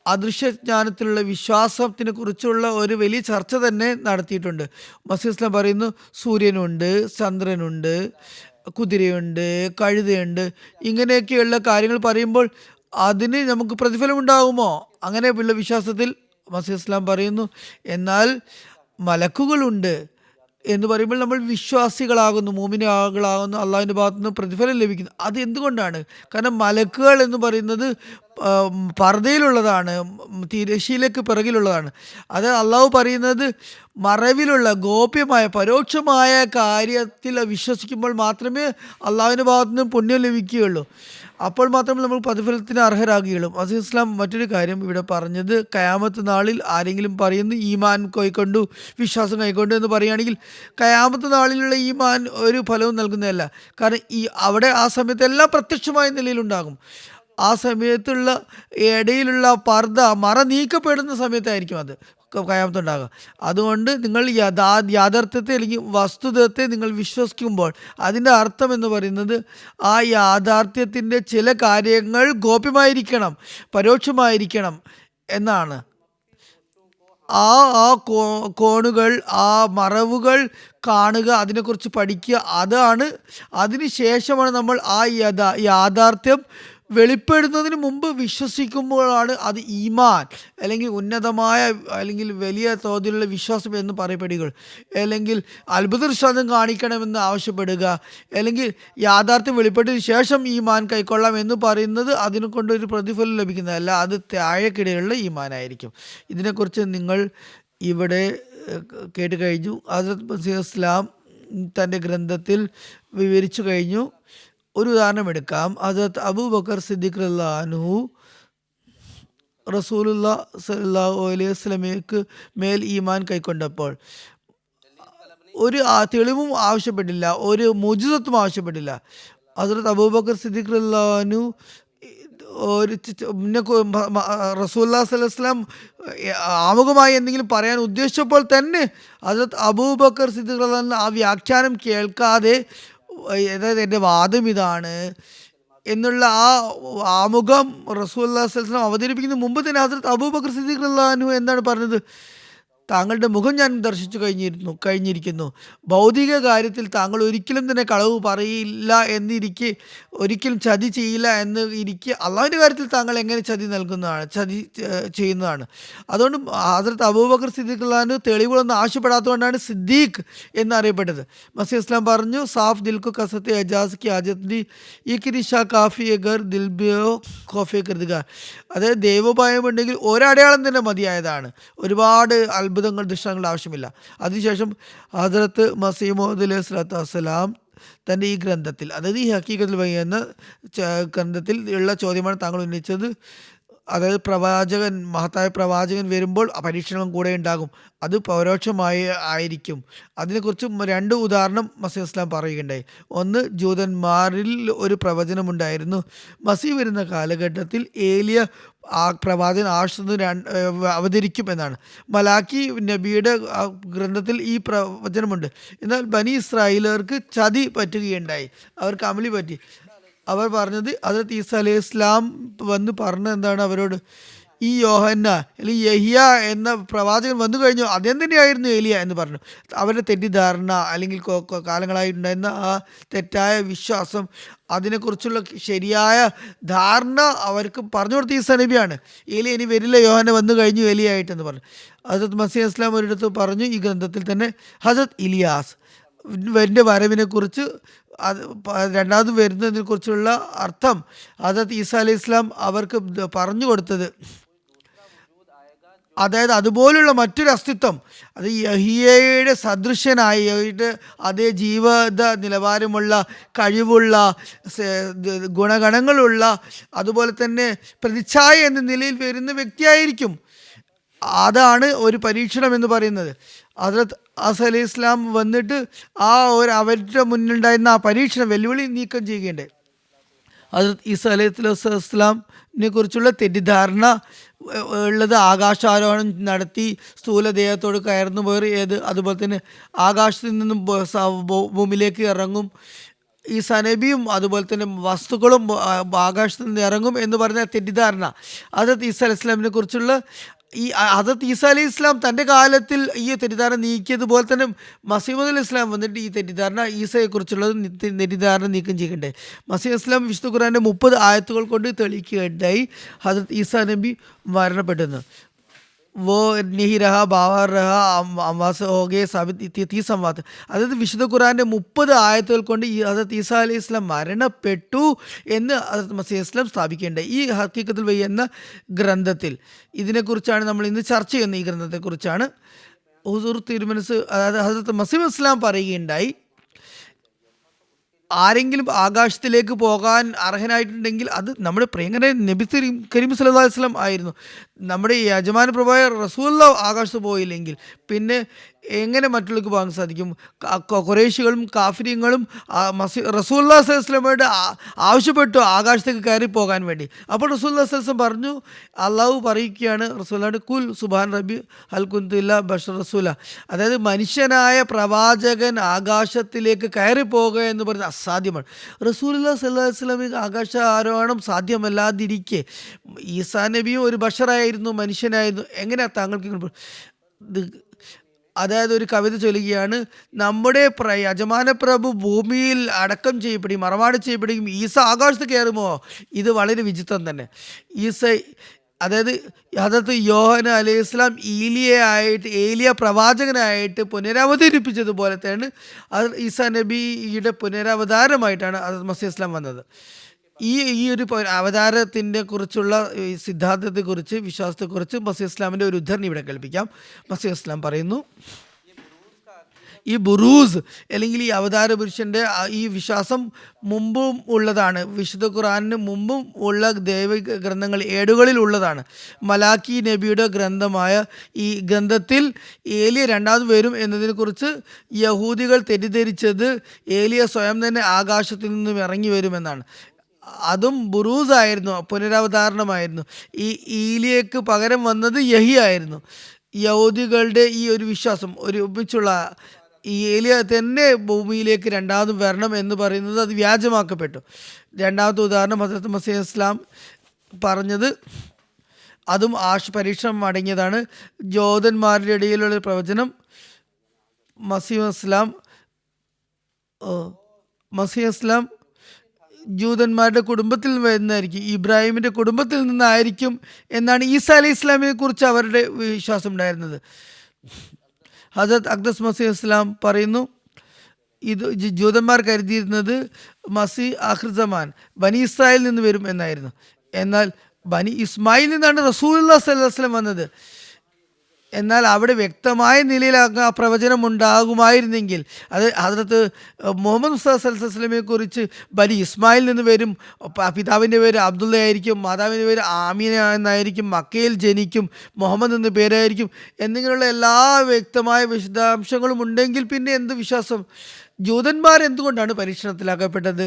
അദൃശ്യജ്ഞാനത്തിലുള്ള വിശ്വാസത്തിനെ കുറിച്ചുള്ള ഒരു വലിയ ചർച്ച തന്നെ നടത്തിയിട്ടുണ്ട്. മസീഹ് ഇസ്ലാം പറയുന്നു, സൂര്യനുണ്ട്, ചന്ദ്രനുണ്ട്, കുതിരയുണ്ട്, കഴുതയുണ്ട്, ഇങ്ങനെയൊക്കെയുള്ള കാര്യങ്ങൾ പറയുമ്പോൾ അതിന് നമുക്ക് പ്രതിഫലം ഉണ്ടാകുമോ? അങ്ങനെയുള്ള വിശ്വാസത്തിൽ മസീഹ് ഇസ്ലാം പറയുന്നു, എന്നാൽ മലക്കുകളുണ്ട് എന്ന് പറയുമ്പോൾ നമ്മൾ വിശ്വാസികളാകുന്നു, മൂമിനുകളാകുന്നു, അള്ളാഹുവിൻ്റെ ഭാഗത്തു നിന്ന് പ്രതിഫലം ലഭിക്കുന്നു. അത് എന്തുകൊണ്ടാണ്? കാരണം മലക്കുകൾ എന്ന് പറയുന്നത് പർദ്ദയിലുള്ളതാണ്, തിരശ്ശീലയ്ക്ക് പിറകിലുള്ളതാണ്. അത് അള്ളാഹു പറയുന്നത് മറവിലുള്ള ഗോപ്യമായ പരോക്ഷമായ കാര്യത്തിൽ വിശ്വസിക്കുമ്പോൾ മാത്രമേ അള്ളാഹുവിൻ്റെ ഭാഗത്തു നിന്ന് പുണ്യം ലഭിക്കുകയുള്ളൂ. അപ്പോൾ മാത്രമേ നമ്മൾ പ്രതിഫലത്തിന് അർഹരാകുകയുള്ളൂ. മസീഹ് ഇസ്ലാം മറ്റൊരു കാര്യം ഇവിടെ പറഞ്ഞത്, ഖയാമത്ത് നാളിൽ ആരെങ്കിലും പറയുന്നു ഈമാൻ കൈക്കൊണ്ടു, വിശ്വാസം കൈക്കൊണ്ടു എന്ന് പറയുകയാണെങ്കിൽ ഖയാമത്ത് നാളിലുള്ള ഈമാൻ ഒരു ഫലവും നൽകുന്നതല്ല. കാരണം അവിടെ ആ സമയത്ത് എല്ലാം പ്രത്യക്ഷമായ നിലയിലുണ്ടാകും. ആ സമയത്തുള്ള ഇടയിലുള്ള പർദ്ദ മറ നീക്കപ്പെടുന്ന സമയത്തായിരിക്കും അത് ഖയാമത്തുണ്ടാകുക. അതുകൊണ്ട് നിങ്ങൾ യാഥാർത്ഥ്യത്തെ അല്ലെങ്കിൽ വസ്തുതത്തെ നിങ്ങൾ വിശ്വസിക്കുമ്പോൾ അതിൻ്റെ അർത്ഥം എന്ന് പറയുന്നത് ആ യാഥാർത്ഥ്യത്തിൻ്റെ ചില കാര്യങ്ങൾ ഗോപ്യമായിരിക്കണം, പരോക്ഷമായിരിക്കണം എന്നാണ്. ആ കോണുകൾ, ആ മറവുകൾ കാണുക, അതിനെക്കുറിച്ച് പഠിക്കുക, അതിന് ശേഷമാണ് നമ്മൾ ആ യാഥാർത്ഥ്യം വെളിപ്പെടുന്നതിന് മുമ്പ് വിശ്വസിക്കുമ്പോഴാണ് അത് ഈമാൻ അല്ലെങ്കിൽ ഉന്നതമായ അല്ലെങ്കിൽ വലിയ തോതിലുള്ള വിശ്വാസം എന്ന് പറയപ്പെടുക. അല്ലെങ്കിൽ അത്ഭുത ദൃഷ്ടാന്തം കാണിക്കണമെന്ന് ആവശ്യപ്പെടുക, അല്ലെങ്കിൽ യാഥാർത്ഥ്യം വെളിപ്പെട്ടതിന് ശേഷം ഈമാൻ കൈക്കൊള്ളാം എന്ന് പറയുന്നത് അതിനെ കൊണ്ടൊരു പ്രതിഫലം ലഭിക്കുന്നതല്ല, അത് താഴെക്കിടയിലുള്ള ഈമാനായിരിക്കും. ഇതിനെക്കുറിച്ച് നിങ്ങൾ ഇവിടെ കേട്ട് കഴിഞ്ഞു. ഹസ്രത്ത് മസീഹ് ഇസ്ലാം തൻ്റെ ഗ്രന്ഥത്തിൽ വിവരിച്ചു കഴിഞ്ഞു. ഒരു ഉദാഹരണം എടുക്കാം. ഹസ്രത്ത് അബൂബക്കർ സിദ്ദീഖ് റളിയല്ലാഹു അൻഹു റസൂലുള്ളാഹി സ്വല്ലല്ലാഹു അലൈഹി വസല്ലമയ്ക്ക് മേൽ ഈമാൻ കൈക്കൊണ്ടപ്പോൾ ഒരു തെളിവും ആവശ്യപ്പെട്ടില്ല, ഒരു മുഅ്ജിസത്തും ആവശ്യപ്പെട്ടില്ല. ഹസ്രത്ത് അബൂബക്കർ സിദ്ദീഖ് റളിയല്ലാഹു അൻഹു റസൂലുള്ളാഹി സ്വല്ലല്ലാഹു അലൈഹി വസല്ലം ആമുഖമായി എന്തെങ്കിലും പറയാൻ ഉദ്ദേശിച്ചപ്പോൾ തന്നെ ഹസ്രത്ത് അബൂബക്കർ സിദ്ദീഖ് റളിയല്ലാഹു അൻഹു ആ വ്യാഖ്യാനം കേൾക്കാതെ, അതായത് എൻ്റെ വാദം ഇതാണ് എന്നുള്ള ആ ആമുഖം റസൂലുള്ളാഹി സ്വല്ലല്ലാഹു അലൈഹി വസല്ലം അവതരിപ്പിക്കുന്ന മുമ്പ് തന്നെ ഹസ്രത്ത് അബൂബക്കർ സിദ്ദീഖ് റളിയല്ലാഹു അൻഹു എന്താണ് പറഞ്ഞത്? താങ്കളുടെ മുഖം ഞാൻ ദർശിച്ചു കഴിഞ്ഞിരിക്കുന്നു. ഭൗതിക കാര്യത്തിൽ താങ്കൾ ഒരിക്കലും തന്നെ കളവ് പറയില്ല എന്നിരിക്കെ, ഒരിക്കലും ചതി ചെയ്യില്ല എന്ന് ഇരിക്കെ, അള്ളാഹുവിൻ്റെ കാര്യത്തിൽ താങ്കൾ എങ്ങനെ ചതി ചെയ്യുന്നതാണ്. അതുകൊണ്ട് ഹസ്രത്ത് അബൂബക്കർ സിദ്ദീഖ് റളിയല്ലാഹു അൻഹു തെളിവുകളൊന്നും ആവശ്യപ്പെടാത്തതുകൊണ്ടാണ് സിദ്ദീഖ് എന്നറിയപ്പെട്ടത്. മസീഹ് ഇസ്ലാം പറഞ്ഞു, സാഫ് ദിൽക്കു കസത്തെ അജാസ് കി ആജത്നി ഈ കിരിഷ കാഫി ഗർ ദിൽബിയോ ഖോഫെ കരുതുക. അതായത് ദൈവഭയമുണ്ടെങ്കിൽ ഒരടയാളം തന്നെ മതിയായതാണ്, ഒരുപാട് അത്ഭുതങ്ങൾ ദൃശ്യങ്ങൾ ആവശ്യമില്ല. അതിനുശേഷം ഹസ്രത്ത് മസീഹ് മൗഊദ് അലൈഹി സ്വലാത്തു വസ്സലാം തൻ്റെ ഈ ഗ്രന്ഥത്തിൽ, അതായത് ഈ ഹഖീഖത്തുൽ വഹി എന്ന ഗ്രന്ഥത്തിൽ ഉള്ള ചോദ്യമാണ് താങ്കൾ ഉന്നയിച്ചത്. അതായത് മഹത്തായ പ്രവാചകൻ വരുമ്പോൾ പരീക്ഷണം കൂടെ ഉണ്ടാകും, അത് പരോക്ഷമായി ആയിരിക്കും. അതിനെക്കുറിച്ച് 2 ഉദാഹരണം മസീഹ് ഇസ്ലാം പറയുകയുണ്ടായി. ഒന്ന്, ജൂതന്മാരിൽ ഒരു പ്രവചനമുണ്ടായിരുന്നു. മസീഹ് വരുന്ന കാലഘട്ടത്തിൽ ഏലിയ ആ പ്രവാചകൻ അവതരിക്കും എന്നാണ്. മലാക്കി നബിയുടെ ഗ്രന്ഥത്തിൽ ഈ പ്രവചനമുണ്ട്. എന്നാൽ ബനി ഇസ്രായേലർക്ക് ചതി പറ്റുകയുണ്ടായി, അവർക്ക് അമളി പറ്റി. അവർ പറഞ്ഞത്, ഹസ്രത്ത് ഈസ അലൈഹി ഇസ്ലാം വന്ന് പറഞ്ഞത് എന്താണ് അവരോട്? ഈ യോഹന്ന അല്ലെങ്കിൽ യഹിയ എന്ന പ്രവാചകൻ വന്നു കഴിഞ്ഞു, അദ്ദേഹം തന്നെയായിരുന്നു ഏലിയ എന്ന് പറഞ്ഞു. അവരുടെ തെറ്റിദ്ധാരണ അല്ലെങ്കിൽ കാലങ്ങളായിട്ടുണ്ടായിരുന്ന ആ തെറ്റായ വിശ്വാസം, അതിനെക്കുറിച്ചുള്ള ശരിയായ ധാരണ അവർക്ക് പറഞ്ഞു കൊടുത്ത ഈസാ നബിയാണ്. ഏലിയ ഇനി വരില്ല, യോഹന്ന വന്നു കഴിഞ്ഞു ഏലിയ ആയിട്ടെന്ന് പറഞ്ഞു. ഹസ്രത്ത് മസീഹ് ഇസ്ലാം ഒരിടത്ത് പറഞ്ഞു, ഈ ഗ്രന്ഥത്തിൽ തന്നെ ഹസ്രത്ത് ഇലിയാസ് എൻ്റെ വരവിനെക്കുറിച്ച്, രണ്ടാമത് വരുന്നതിനെ കുറിച്ചുള്ള അർത്ഥം ഹസ്രത്ത് ഈസാ അലൈഹി ഇസ്ലാം അവർക്ക് പറഞ്ഞു കൊടുത്തത്, അതായത് അതുപോലുള്ള മറ്റൊരു അസ്തിത്വം, അത് യഹിയയുടെ സദൃശനായിട്ട് അതേ ജീവിത നിലവാരമുള്ള, കഴിവുള്ള, ഗുണഗണങ്ങളുള്ള, അതുപോലെ തന്നെ പ്രതിച്ഛായ എന്ന നിലയിൽ വരുന്ന വ്യക്തിയായിരിക്കും. അതാണ് ഒരു പരീക്ഷണം എന്ന് പറയുന്നത്. ഹസ്രത്ത് ആസ അലൈഹി ഇസ്ലാം വന്നിട്ട് അവരുടെ മുന്നിലുണ്ടായിരുന്ന ആ പരീക്ഷണ വെല്ലുവിളി നീക്കം ചെയ്യുകയുണ്ടായി. ഹസ്രത്ത് ഈസ അലൈഹി ഇസ്ലാമിനെ കുറിച്ചുള്ള തെറ്റിദ്ധാരണ ഉള്ളത് ആകാശാരോഹണം നടത്തി സ്ഥൂലദേഹത്തോട് കയർന്നു പോയത്, അതുപോലെ തന്നെ ആകാശത്തിൽ നിന്നും ഭൂമിയിലേക്ക് ഇറങ്ങും, ഈസാ നബിയും അതുപോലെ തന്നെ വസ്തുക്കളും ആകാശത്തിൽ നിന്ന് ഇറങ്ങും എന്ന് പറഞ്ഞ തെറ്റിദ്ധാരണ ഹസ്രത്ത് ഈസ അലൈഹി ഇസ്ലാമിനെ കുറിച്ചുള്ള ഹസ്രത്ത് ഈസ അലൈഹി ഇസ്ലാം തൻ്റെ കാലത്തിൽ ഈ തെറ്റിദ്ധാരണ നീക്കിയതുപോലെ തന്നെ മസീഹ് അലൈഹി ഇസ്ലാം വന്നിട്ട് ഈ തെറ്റിദ്ധാരണ ഈസയെക്കുറിച്ചുള്ളത് തെറ്റിദ്ധാരണ നീക്കം ചെയ്യണ്ടേ. മസീഹ് ഇസ്ലാം വിശുദ്ധ ഖുർആന്റെ 30 ആയത്തുകൾ കൊണ്ട് തെളിയിക്കുകയുണ്ടായി ഹസ്രത്ത് ഈസാ നബി മരണപ്പെട്ടെന്ന്. വോ नहीं रहा बाहर रहा अम्वास हो गए साबित 30 അംവാത്ത്. അതായത് വിശുദ്ധ ഖുർആന്റെ 30 ആയത്തുകൾ കൊണ്ട് ഈ ഹസ്രത്ത് ഈസാ അലൈഹി ഇസ്ലാം മരണപ്പെട്ടു എന്ന് ഹസ്രത്ത് മസീഹ് ഇസ്ലാം സ്ഥാപിക്കേണ്ടത് ഈ ഹഖീഖത്തുൽ വഹി എന്ന ഗ്രന്ഥത്തിൽ. ഇതിനെക്കുറിച്ചാണ് നമ്മൾ ഇന്ന് ചർച്ച ചെയ്യുന്നത്. ഈ ഗ്രന്ഥത്തെക്കുറിച്ചാണ് ഹുസൂർ തിരുമനസ്, അതായത് ഹസ്രത്ത് മസീഹ് ഇസ്ലാം പറയുകയുണ്ടായി, ആരെങ്കിലും ആകാശത്തിലേക്ക് പോകാൻ അർഹനായിട്ടുണ്ടെങ്കിൽ അത് നമ്മുടെ പ്രിയങ്കരൻ നബി കരീം സല്ലല്ലാഹു അലൈഹി വസല്ലം ആയിരുന്നു. നമ്മുടെ യജമാന പ്രഭുവായ റസൂലുള്ളാഹി ആകാശത്ത് പോയില്ലെങ്കിൽ പിന്നെ എങ്ങനെ മറ്റുള്ളവർക്ക് പോകാൻ സാധിക്കും? ഖുറൈശികളും കാഫിര്യങ്ങളും റസൂലുള്ളാഹി സ്വല്ലല്ലാഹു അലൈഹി വസല്ലമയോട് ആവശ്യപ്പെട്ടു ആകാശത്തേക്ക് കയറി പോകാൻ വേണ്ടി. അപ്പോൾ റസൂലുള്ളാഹി സ്വല്ലല്ലാഹു അലൈഹി വസല്ലം പറഞ്ഞു, അള്ളാഹു പറയുകയാണ് റസൂലുള്ളാഹിയുടെ കുൽ സുബ്ഹാൻ റബ്ബി ഹൽ കുന്തു ഇല്ലാ ബശർ റസൂല, അതായത് മനുഷ്യനായ പ്രവാചകൻ ആകാശത്തിലേക്ക് കയറി പോകുക എന്ന് പറയുന്നത് അസാധ്യമാണ്. റസൂലുള്ളാഹി സ്വല്ലല്ലാഹു അലൈഹി വസല്ലമയ്ക്ക് ആകാശ ആരോഹണം സാധ്യമല്ലാതിരിക്കെ ഈസാ നബിയും ഒരു ബഷറായിരുന്നു, മനുഷ്യനായിരുന്നു, എങ്ങനെയാ താങ്കൾക്ക്? അതായത് ഒരു കവിത ചൊല്ലുകയാണ്, നമ്മുടെ യജമാന പ്രഭു ഭൂമിയിൽ അടക്കം ചെയ്യപ്പെടുകയും മറമാട് ചെയ്യപ്പെടുകയും ഈസ ആകാശത്ത് കയറുമോ? ഇത് വളരെ വിചിത്രം തന്നെ. ഈസ, അതായത് ഹദരത്ത് യോഹന അലൈഹി ഇസ്ലാം ഏലിയ പ്രവാചകനായിട്ട് പുനരവതരിപ്പിച്ചതുപോലെ തന്നെ ഈസാ നബിയുടെ പുനരവതാരമായിട്ടാണ് ഹദരത്ത് മസീഹ് ഇസ്ലാം വന്നത്. ഈ ഒരു അവതാരത്തിൻ്റെ കുറിച്ചുള്ള സിദ്ധാന്തത്തെക്കുറിച്ച്, വിശ്വാസത്തെക്കുറിച്ച് മസീഹ് ഇസ്ലാമിൻ്റെ ഒരു ഉദ്ധരണി ഇവിടെ കേൾപ്പിക്കാം. മസീഹ് ഇസ്ലാം പറയുന്നു, ഈ ബുറൂസ് അല്ലെങ്കിൽ ഈ അവതാര പുരുഷൻ്റെ ഈ വിശ്വാസം മുമ്പും ഉള്ളതാണ്. വിശുദ്ധ ഖുർആനിന് മുമ്പും ഉള്ള ദൈവിക ഗ്രന്ഥങ്ങൾ ഏടുകളിൽ ഉള്ളതാണ്. മലാക്കി നബിയുടെ ഗ്രന്ഥമായ ഈ ഗ്രന്ഥത്തിൽ ഏലിയ രണ്ടാമത് വരും എന്നതിനെക്കുറിച്ച് യഹൂദികൾ തെറ്റിദ്ധരിച്ചത് ഏലിയ സ്വയം തന്നെ ആകാശത്തിൽ നിന്നും ഇറങ്ങി വരുമെന്നാണ്. അതും ബുറൂസ് ആയിരുന്നു, പുനരവതാരണമായിരുന്നു. ഈ ഈലിയക്ക് പകരം വന്നത് യഹി ആയിരുന്നു. യഹൂദികളുടെ ഈ ഒരു വിശ്വാസം ഒരുമിച്ചുള്ള ഈ ഏലിയ തന്നെ ഭൂമിയിലേക്ക് രണ്ടാമതും വരണം എന്ന് പറയുന്നത് അത് വ്യാജമാക്കപ്പെട്ടു. രണ്ടാമത്തെ ഉദാഹരണം ഹസ്രത്ത് മസീഹ് ഇസ്ലാം പറഞ്ഞത് അതും പരീക്ഷണം അടങ്ങിയതാണ്. ജോതന്മാരുടെ ഇടയിലുള്ള പ്രവചനം. മസീഹ് ഇസ്ലാം ജൂതന്മാരുടെ കുടുംബത്തിൽ നിന്ന് വരുന്നതായിരിക്കും, ഇബ്രാഹിമിൻ്റെ കുടുംബത്തിൽ നിന്നായിരിക്കും എന്നാണ് ഈസാ അലൈഹി ഇസ്ലാമിനെ കുറിച്ച് അവരുടെ വിശ്വാസം ഉണ്ടായിരുന്നത്. ഹസരത്ത് അഖ്ദസ് മസീഹ് ഇസ്ലാം പറയുന്നു, ഇത് ജൂതന്മാർ കരുതിയിരുന്നത് മസീഹ് ആഖിർ സമാൻ ബനി ഇസ്രായേലിൽ നിന്ന് വരും എന്നായിരുന്നു. എന്നാൽ ബനി ഇസ്മായിൽ നിന്നാണ് റസൂലുള്ളാഹി സ്വല്ലല്ലാഹു അലൈഹി വസല്ലം വന്നത്. എന്നാൽ അവിടെ വ്യക്തമായ നിലയിൽ ആ പ്രവചനം ഉണ്ടാകുമായിരുന്നെങ്കിൽ, അത് ഹദ്രത്ത് മുഹമ്മദ് മുസ്തഫ സല്ലല്ലാഹു അലൈഹി വസല്ലമയെ കുറിച്ച് ബനി ഇസ്മായിൽ നിന്ന് വരും, പിതാവിൻ്റെ പേര് അബ്ദുള്ള ആയിരിക്കും, മാതാവിൻ്റെ പേര് ആമീന എന്നായിരിക്കും, മക്കയിൽ ജനിക്കും, മുഹമ്മദ് എന്ന പേരായിരിക്കും എന്നിങ്ങനെയുള്ള എല്ലാ വ്യക്തമായ വിശദാംശങ്ങളും ഉണ്ടെങ്കിൽ പിന്നെ എന്ത് വിശ്വാസം? ജൂതന്മാർ എന്തുകൊണ്ടാണ് പരീക്ഷണത്തിലാക്കപ്പെട്ടത്?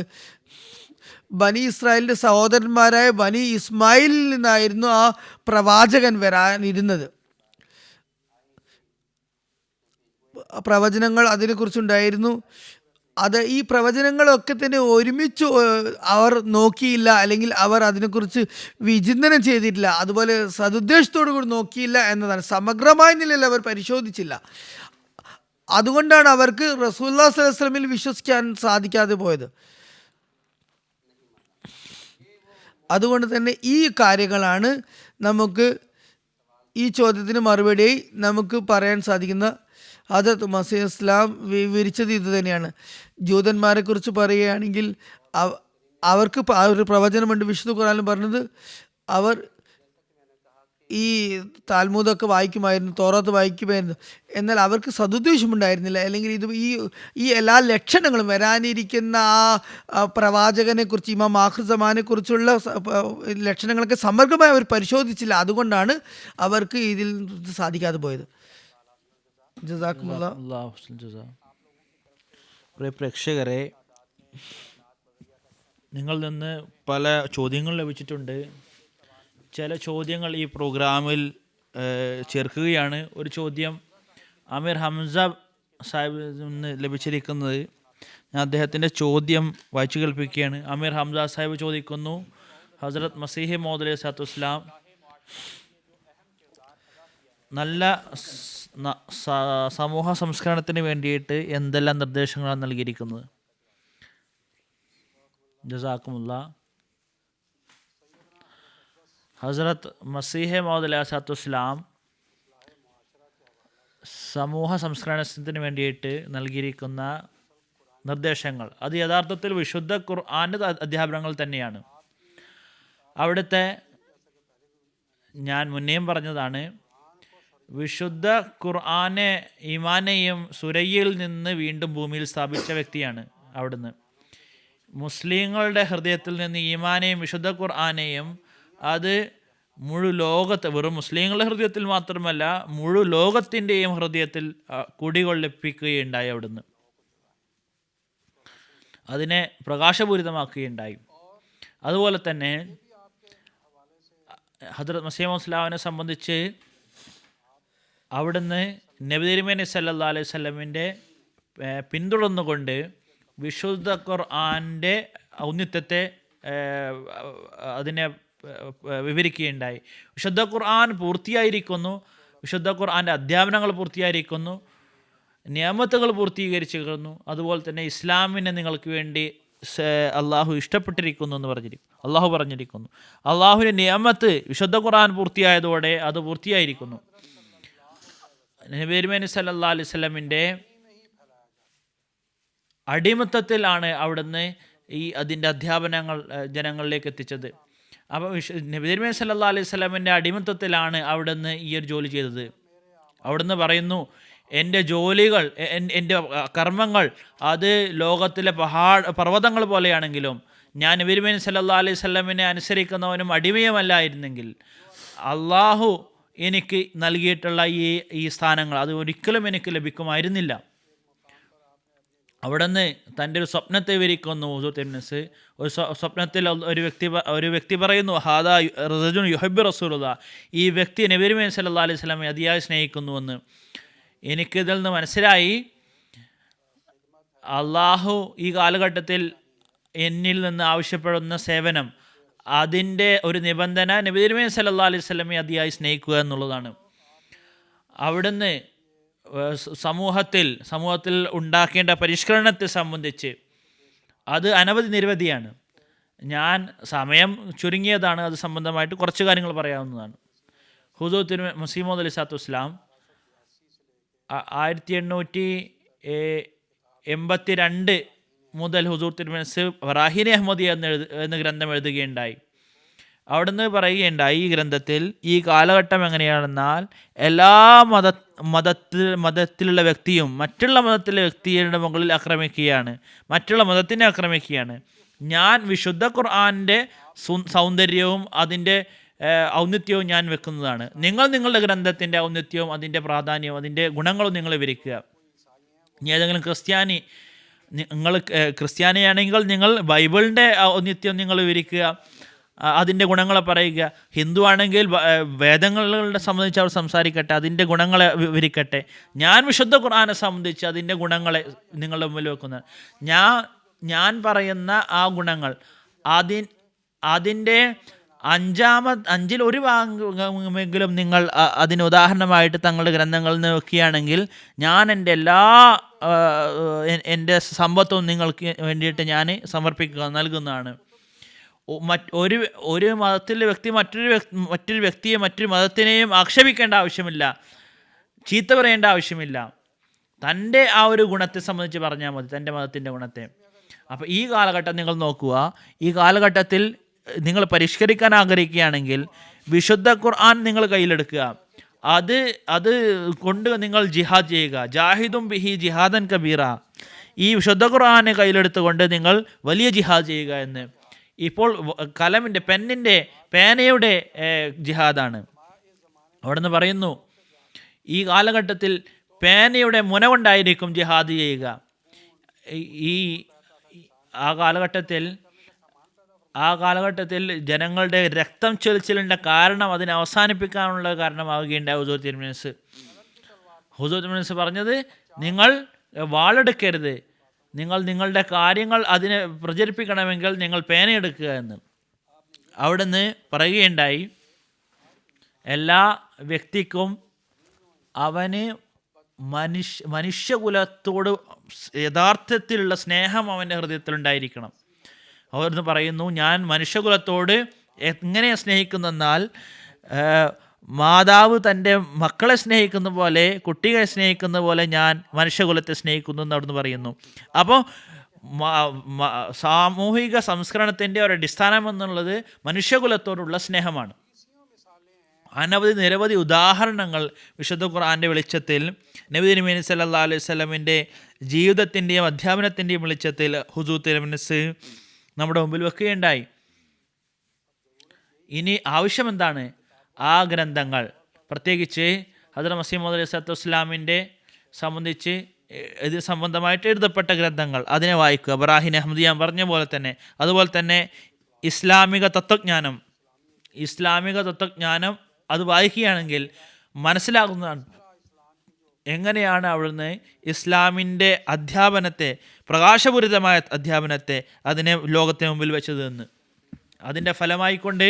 ബനി ഇസ്രായേലിൻ്റെ സഹോദരന്മാരായ ബനി ഇസ്മായിലിൽ നിന്നായിരുന്നു ആ പ്രവാചകൻ വരാനിരുന്നത്. പ്രവചനങ്ങൾ അതിനെക്കുറിച്ചുണ്ടായിരുന്നു. അത് ഈ പ്രവചനങ്ങളൊക്കെ തന്നെ ഒരുമിച്ച് അവർ നോക്കിയില്ല, അല്ലെങ്കിൽ അവർ അതിനെക്കുറിച്ച് വിചിന്തനം ചെയ്തിട്ടില്ല, അതുപോലെ സതുദ്ദേശത്തോടു കൂടി നോക്കിയില്ല എന്നതാണ്. സമഗ്രമായ നിലയിൽ അവർ പരിശോധിച്ചില്ല. അതുകൊണ്ടാണ് അവർക്ക് റസൂലുള്ളാഹി സ്വല്ലല്ലാഹു അലൈഹി വസല്ലമയിൽ വിശ്വസിക്കാൻ സാധിക്കാതെ പോയത്. അതുകൊണ്ട് തന്നെ ഈ കാര്യങ്ങളാണ് നമുക്ക് ഈ ചോദ്യത്തിന് മറുപടിയായി നമുക്ക് പറയാൻ സാധിക്കുന്ന. ഹദരത്ത് മസീഹ് ഇസ്ലാം വിവരിച്ചത് ഇത് തന്നെയാണ്. ജൂതന്മാരെ കുറിച്ച് പറയുകയാണെങ്കിൽ അവർക്ക് ഒരു പ്രവചനമുണ്ട്. വിശുദ്ധ ഖുർആനിൽ പറഞ്ഞത് അവർ ഈ താൽമൂദൊക്കെ വായിക്കുമായിരുന്നു, തോറാത്ത് വായിക്കുമായിരുന്നു, എന്നാൽ അവർക്ക് സദുദ്ദേശമുണ്ടായിരുന്നില്ല. അല്ലെങ്കിൽ ഇത് ഈ എല്ലാ ലക്ഷണങ്ങളും വരാനിരിക്കുന്ന ആ പ്രവാചകനെ കുറിച്ച്, ഇമാം ആഖിർ സമാനെ കുറിച്ചുള്ള ലക്ഷണങ്ങളൊക്കെ സമഗ്രമായി അവർ പരിശോധിച്ചില്ല. അതുകൊണ്ടാണ് അവർക്ക് ഇതിൽ സാധിക്കാതെ പോയത്. ജസാക്കുമുള്ള. അല്ലാഹു ഹുസ്നുൽ ജസാ. പ്രിയ പ്രേക്ഷകരെ, നിങ്ങളിൽ നിന്ന് പല ചോദ്യങ്ങൾ ലഭിച്ചിട്ടുണ്ട്. ചില ചോദ്യങ്ങൾ ഈ പ്രോഗ്രാമിൽ ചേർക്കുകയാണ്. ഒരു ചോദ്യം അമീർ ഹംസ സാഹിബിൽ നിന്ന് ലഭിച്ചിരിക്കുന്നത്. ഞാൻ അദ്ദേഹത്തിൻ്റെ ചോദ്യം വായിച്ചു കേൾപ്പിക്കുകയാണ്. അമീർ ഹംസ സാഹിബ് ചോദിക്കുന്നു, ഹസ്രത്ത് മസീഹ് മൗഊദ് അലൈഹി സ്വലാത്തു വസ്സലാം നല്ല സമൂഹ സംസ്കരണത്തിന് വേണ്ടിയിട്ട് എന്തെല്ലാം നിർദ്ദേശങ്ങളാണ് നൽകിയിരിക്കുന്നത്? ജസാക്കുമുള്ള. ഹസ്രത്ത് മസീഹ് മൗഊദ് അലൈഹി സ്വലാത്തു വസ്സലാം സമൂഹ സംസ്കരണത്തിന് വേണ്ടിയിട്ട് നൽകിയിരിക്കുന്ന നിർദ്ദേശങ്ങൾ അത് യഥാർത്ഥത്തിൽ വിശുദ്ധ ഖുർആൻ്റെ അധ്യാപനങ്ങൾ തന്നെയാണ്. അവിടുത്തെ ഞാൻ മുന്നേയും പറഞ്ഞതാണ്, വിശുദ്ധ ഖുർആനെ ഈമാനെയും സുരയ്യയിൽ നിന്ന് വീണ്ടും ഭൂമിയിൽ സ്ഥാപിച്ച വ്യക്തിയാണ് അവിടുന്ന്. മുസ്ലിങ്ങളുടെ ഹൃദയത്തിൽ നിന്ന് ഈമാനെയും വിശുദ്ധ ഖുർആനെയും അത് ലോകത്ത് വെറും മുസ്ലിങ്ങളുടെ ഹൃദയത്തിൽ മാത്രമല്ല ലോകത്തിൻ്റെയും ഹൃദയത്തിൽ കുടികൊള്ളിപ്പിക്കുകയുണ്ടായി. അവിടുന്ന് അതിനെ പ്രകാശപൂരിതമാക്കുകയുണ്ടായി. അതുപോലെ തന്നെ ഹദ്റത്ത് മസീഹ് മൗഊദ് ഇസ്ലാമിനെ സംബന്ധിച്ച് അവിടുന്ന് നബി തിരുമേനി സല്ലല്ലാഹു അലൈഹി വസല്ലമിൻ്റെ പിന്തുടർന്നുകൊണ്ട് വിശുദ്ധ ഖുർആൻ്റെ ഔന്നത്യത്തെ അതിനെ വിവരിക്കുകയുണ്ടായി. വിശുദ്ധ ഖുർആൻ പൂർത്തിയായിരിക്കുന്നു, വിശുദ്ധ ഖുർആൻ്റെ അധ്യാപനങ്ങൾ പൂർത്തിയായിരിക്കുന്നു, നിയമത്തുകൾ പൂർത്തീകരിച്ചിരിക്കുന്നു. അതുപോലെ തന്നെ ഇസ്ലാമിനെ നിങ്ങൾക്ക് വേണ്ടി അള്ളാഹു ഇഷ്ടപ്പെട്ടിരിക്കുന്നു എന്ന് അള്ളാഹു പറഞ്ഞിരിക്കുന്നു. അള്ളാഹുവിൻ്റെ നിയമത്ത് വിശുദ്ധ ഖുർആൻ പൂർത്തിയായതോടെ അത് പൂർത്തിയായിരിക്കുന്നു. നബി തിരുമേനി സല്ലല്ലാഹു അലൈഹി വസല്ലമിൻ്റെ അടിമത്തത്തിലാണ് അവിടുന്ന് അതിൻ്റെ അധ്യാപനങ്ങൾ ജനങ്ങളിലേക്ക് എത്തിച്ചത്. അപ്പോൾ നബി തിരുമേനി സല്ലല്ലാഹു അലൈഹി വസല്ലമിൻ്റെ അടിമത്തത്തിലാണ് അവിടുന്ന് ഈ ഒരു ജോലി ചെയ്തത്. അവിടുന്ന് പറയുന്നു, എൻ്റെ ജോലികൾ, എൻ്റെ കർമ്മങ്ങൾ അത് ലോകത്തിലെ പർവ്വതങ്ങൾ പോലെയാണെങ്കിലും ഞാൻ നബി തിരുമേനി സല്ലല്ലാഹു അലൈഹി വസല്ലമിനെ അനുസരിക്കുന്നവനും അടിമയുമല്ലായിരുന്നെങ്കിൽ അള്ളാഹു എനിക്ക് നൽകിയിട്ടുള്ള ഈ സ്ഥാനങ്ങൾ അത് ഒരിക്കലും എനിക്ക് ലഭിക്കുമായിരുന്നില്ല. അവിടുന്ന് തൻ്റെ ഒരു സ്വപ്നത്തെ വിവരിക്കുന്നു. ഒരു സ്വപ്നത്തിൽ ഒരു വ്യക്തി പറയുന്നു, ഹാദാ റജുലുൻ യുഹിബ്ബു റസൂലുള്ളാഹ്, ഈ വ്യക്തി നബി തിരുമേനി സല്ലല്ലാഹു അലൈഹി വസല്ലമയെ അതിയായി സ്നേഹിക്കുന്നുവെന്ന്. എനിക്കിതിൽ നിന്ന് മനസ്സിലായി, അള്ളാഹു ഈ കാലഘട്ടത്തിൽ എന്നിൽ നിന്ന് ആവശ്യപ്പെടുന്ന സേവനം, അതിൻ്റെ ഒരു നിബന്ധന നബി തിരുമേനി സല്ലല്ലാഹു അലൈഹി വസല്ലമയെ അതിയായി സ്നേഹിക്കുക എന്നുള്ളതാണ്. അവിടുന്ന് സമൂഹത്തിൽ ഉണ്ടാക്കേണ്ട പരിഷ്കരണത്തെ സംബന്ധിച്ച് അത് നിരവധിയാണ്. ഞാൻ സമയം ചുരുങ്ങിയതാണ്, അത് സംബന്ധമായിട്ട് കുറച്ച് കാര്യങ്ങൾ പറയാവുന്നതാണ്. ഹുദൂർ മസീഹ് മൗഊദ് അലൈഹി സ്വലാത്തു വസ്സലാം 1882 മുതൽ ഹുദൂർ തിരുമനസ് റാഹിനി അഹമ്മദിയ എന്ന ഗ്രന്ഥം എഴുതുകയുണ്ടായി. അവിടുന്ന് പറയുകയുണ്ടായി, ഈ ഗ്രന്ഥത്തിൽ ഈ കാലഘട്ടം എങ്ങനെയാണെന്നാൽ എല്ലാ മതത്തിലുള്ള വ്യക്തിയും മറ്റുള്ള മതത്തിലെ വ്യക്തിയുടെ മുകളിൽ ആക്രമിക്കുകയാണ്, മറ്റുള്ള മതത്തിനെ ആക്രമിക്കുകയാണ്. ഞാൻ വിശുദ്ധ ഖുർആൻ്റെ സൗന്ദര്യവും അതിൻ്റെ ഔന്നത്യവും ഞാൻ വെക്കുന്നതാണ്. നിങ്ങളുടെ ഗ്രന്ഥത്തിൻ്റെ ഔന്നത്യവും അതിൻ്റെ പ്രാധാന്യവും അതിൻ്റെ ഗുണങ്ങളും നിങ്ങൾ വിവരിക്കുക. ഇനി ഏതെങ്കിലും നിങ്ങൾ ക്രിസ്ത്യാനിയാണെങ്കിൽ നിങ്ങൾ ബൈബിളിൻ്റെ ഔന്നത്യം നിങ്ങൾ വിവരിക്കുക, അതിൻ്റെ ഗുണങ്ങളെ പറയുക. ഹിന്ദു ആണെങ്കിൽ വേദങ്ങളെ സംബന്ധിച്ച് അവർ സംസാരിക്കട്ടെ, അതിൻ്റെ ഗുണങ്ങളെ വിവരിക്കട്ടെ. ഞാൻ വിശുദ്ധ ഖുർആനെ സംബന്ധിച്ച് അതിൻ്റെ ഗുണങ്ങളെ നിങ്ങളുടെ മുമ്പിൽ വെക്കുന്നത്. ഞാൻ പറയുന്ന ആ ഗുണങ്ങൾ അതിൻ്റെ 5-ൽ 1 ഭാഗമെങ്കിലും നിങ്ങൾ അതിന് ഉദാഹരണമായിട്ട് തങ്ങളുടെ ഗ്രന്ഥങ്ങളിൽ നിന്ന് വെക്കുകയാണെങ്കിൽ ഞാൻ എൻ്റെ സമ്പത്തും നിങ്ങൾക്ക് വേണ്ടിയിട്ട് ഞാൻ നൽകുന്നതാണ്. ഒരു മതത്തിലെ വ്യക്തി മറ്റൊരു വ്യക്തിയെ മറ്റൊരു മതത്തിനെയും ആക്ഷേപിക്കേണ്ട ആവശ്യമില്ല, ചീത്ത പറയേണ്ട ആവശ്യമില്ല. തൻ്റെ ആ ഒരു ഗുണത്തെ സംബന്ധിച്ച് പറഞ്ഞാൽ മതി, തൻ്റെ മതത്തിൻ്റെ ഗുണത്തെ. അപ്പോൾ ഈ കാലഘട്ടം നിങ്ങൾ നോക്കുക, ഈ കാലഘട്ടത്തിൽ നിങ്ങൾ പരിഷ്കരിക്കാൻ ആഗ്രഹിക്കുകയാണെങ്കിൽ വിശുദ്ധ ഖുർആൻ നിങ്ങൾ കയ്യിലെടുക്കുക, അത് കൊണ്ട് നിങ്ങൾ ജിഹാദ് ചെയ്യുക. ജാഹിദും ബിഹി ജിഹാദൻ കബീറ, ഈ വിശുദ്ധ ഖുർആനെ കയ്യിലെടുത്തുകൊണ്ട് നിങ്ങൾ വലിയ ജിഹാദ് ചെയ്യുക എന്ന്. ഇപ്പോൾ പേനയുടെ ജിഹാദാണ്. അവിടുന്ന് പറയുന്നു, ഈ കാലഘട്ടത്തിൽ പേനയുടെ മുന കൊണ്ടായിരിക്കും ജിഹാദ് ചെയ്യുക. ഈ ആ കാലഘട്ടത്തിൽ ജനങ്ങളുടെ രക്തം ചൊലിച്ചിലിൻ്റെ കാരണം അതിനെ അവസാനിപ്പിക്കാനുള്ള കാരണമാവുകയുണ്ടായി ഹുസൂർ തിരുമനസ് പറഞ്ഞത്, നിങ്ങൾ വാളെടുക്കരുത്, നിങ്ങൾ നിങ്ങളുടെ കാര്യങ്ങൾ അതിനെ പ്രചരിപ്പിക്കണമെങ്കിൽ നിങ്ങൾ പേനയെടുക്കുക എന്ന്. അവിടുന്ന് പറയുകയുണ്ടായി, എല്ലാ വ്യക്തിക്കും അവന് മനുഷ്യകുലത്തോട് യഥാർത്ഥത്തിലുള്ള സ്നേഹം അവൻ്റെ ഹൃദയത്തിലുണ്ടായിരിക്കണം. അവിടുന്ന് പറയുന്നു, ഞാൻ മനുഷ്യകുലത്തോട് എങ്ങനെ സ്നേഹിക്കുന്നെന്നാൽ മാതാവ് തൻ്റെ മക്കളെ സ്നേഹിക്കുന്ന പോലെ, കുട്ടികളെ സ്നേഹിക്കുന്ന പോലെ ഞാൻ മനുഷ്യകുലത്തെ സ്നേഹിക്കുന്നു എന്ന് അവിടുന്ന് പറയുന്നു. അപ്പോൾ സാമൂഹിക സംസ്കരണത്തിൻ്റെ ഒരു അടിസ്ഥാനം എന്നുള്ളത് മനുഷ്യകുലത്തോടുള്ള സ്നേഹമാണ്. നിരവധി ഉദാഹരണങ്ങൾ വിശുദ്ധ ഖുർആൻ്റെ വെളിച്ചത്തിൽ, നബി തിരുമേനി സല്ലല്ലാഹു അലൈഹി വസല്ലമിൻ്റെ ജീവിതത്തിൻ്റെയും അധ്യാപനത്തിൻ്റെയും വെളിച്ചത്തിൽ ഹുസൂർ തിരുമനസ് നമ്മുടെ മുമ്പിൽ വെക്കുകയുണ്ടായി. ഇനി ആവശ്യം എന്താണ്? ആ ഗ്രന്ഥങ്ങൾ, പ്രത്യേകിച്ച് ഹദ്റത്ത് മസീഹ് മൗഊദ് അലൈഹിസ്സലാത്തു വസ്സലാമിൻ്റെ സംബന്ധിച്ച് ഇത് സംബന്ധമായിട്ട് എഴുതപ്പെട്ട ഗ്രന്ഥങ്ങൾ, അതിനെ വായിക്കുക. ബറാഹിൻ അഹമ്മദിയ പറഞ്ഞ പോലെ തന്നെ, അതുപോലെ തന്നെ ഇസ്ലാമിക തത്വജ്ഞാനം അത് വായിക്കുകയാണെങ്കിൽ മനസ്സിലാകുന്നതാണ് എങ്ങനെയാണ് അവിടുന്ന് ഇസ്ലാമിൻ്റെ അധ്യാപനത്തെ, പ്രകാശപൂരിതമായ അധ്യാപനത്തെ അതിനെ ലോകത്തിന് മുമ്പിൽ വെച്ചതെന്ന്. അതിൻ്റെ ഫലമായിക്കൊണ്ട്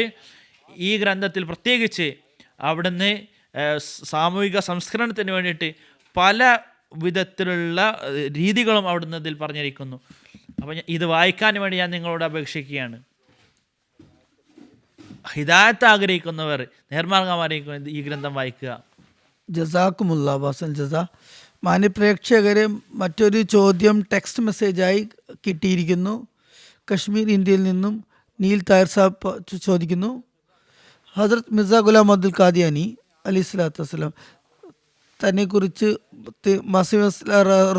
ഈ ഗ്രന്ഥത്തിൽ പ്രത്യേകിച്ച് അവിടുന്ന് സാമൂഹിക സംസ്കരണത്തിന് വേണ്ടിയിട്ട് പല വിധത്തിലുള്ള രീതികളും അവിടുന്ന് ഇതിൽ പറഞ്ഞിരിക്കുന്നു. അപ്പോൾ ഇത് വായിക്കാൻ വേണ്ടി ഞാൻ നിങ്ങളോട് അപേക്ഷിക്കുകയാണ്. ഹിദായത്ത് ആഗ്രഹിക്കുന്നവർ, നേർമാർഗം ആഗ്രഹിക്കുന്നവർ ഈ ഗ്രന്ഥം വായിക്കുക. ജസാക്കുമുല്ലാ വസൽ ജസാ. മാന്യപ്രേക്ഷകരെ, മറ്റൊരു ചോദ്യം ടെക്സ്റ്റ് മെസ്സേജായി കിട്ടിയിരിക്കുന്നു. കശ്മീർ ഇന്ത്യയിൽ നിന്നും നീൽ തായർ സാബ് ചോദിക്കുന്നു, ഹസ്രത്ത് മിർസ ഗുലാം അബ്ദുൽ ഖാദിയാനി അലൈഹി സ്വലാത്തു വസ്സലാം തന്നെക്കുറിച്ച്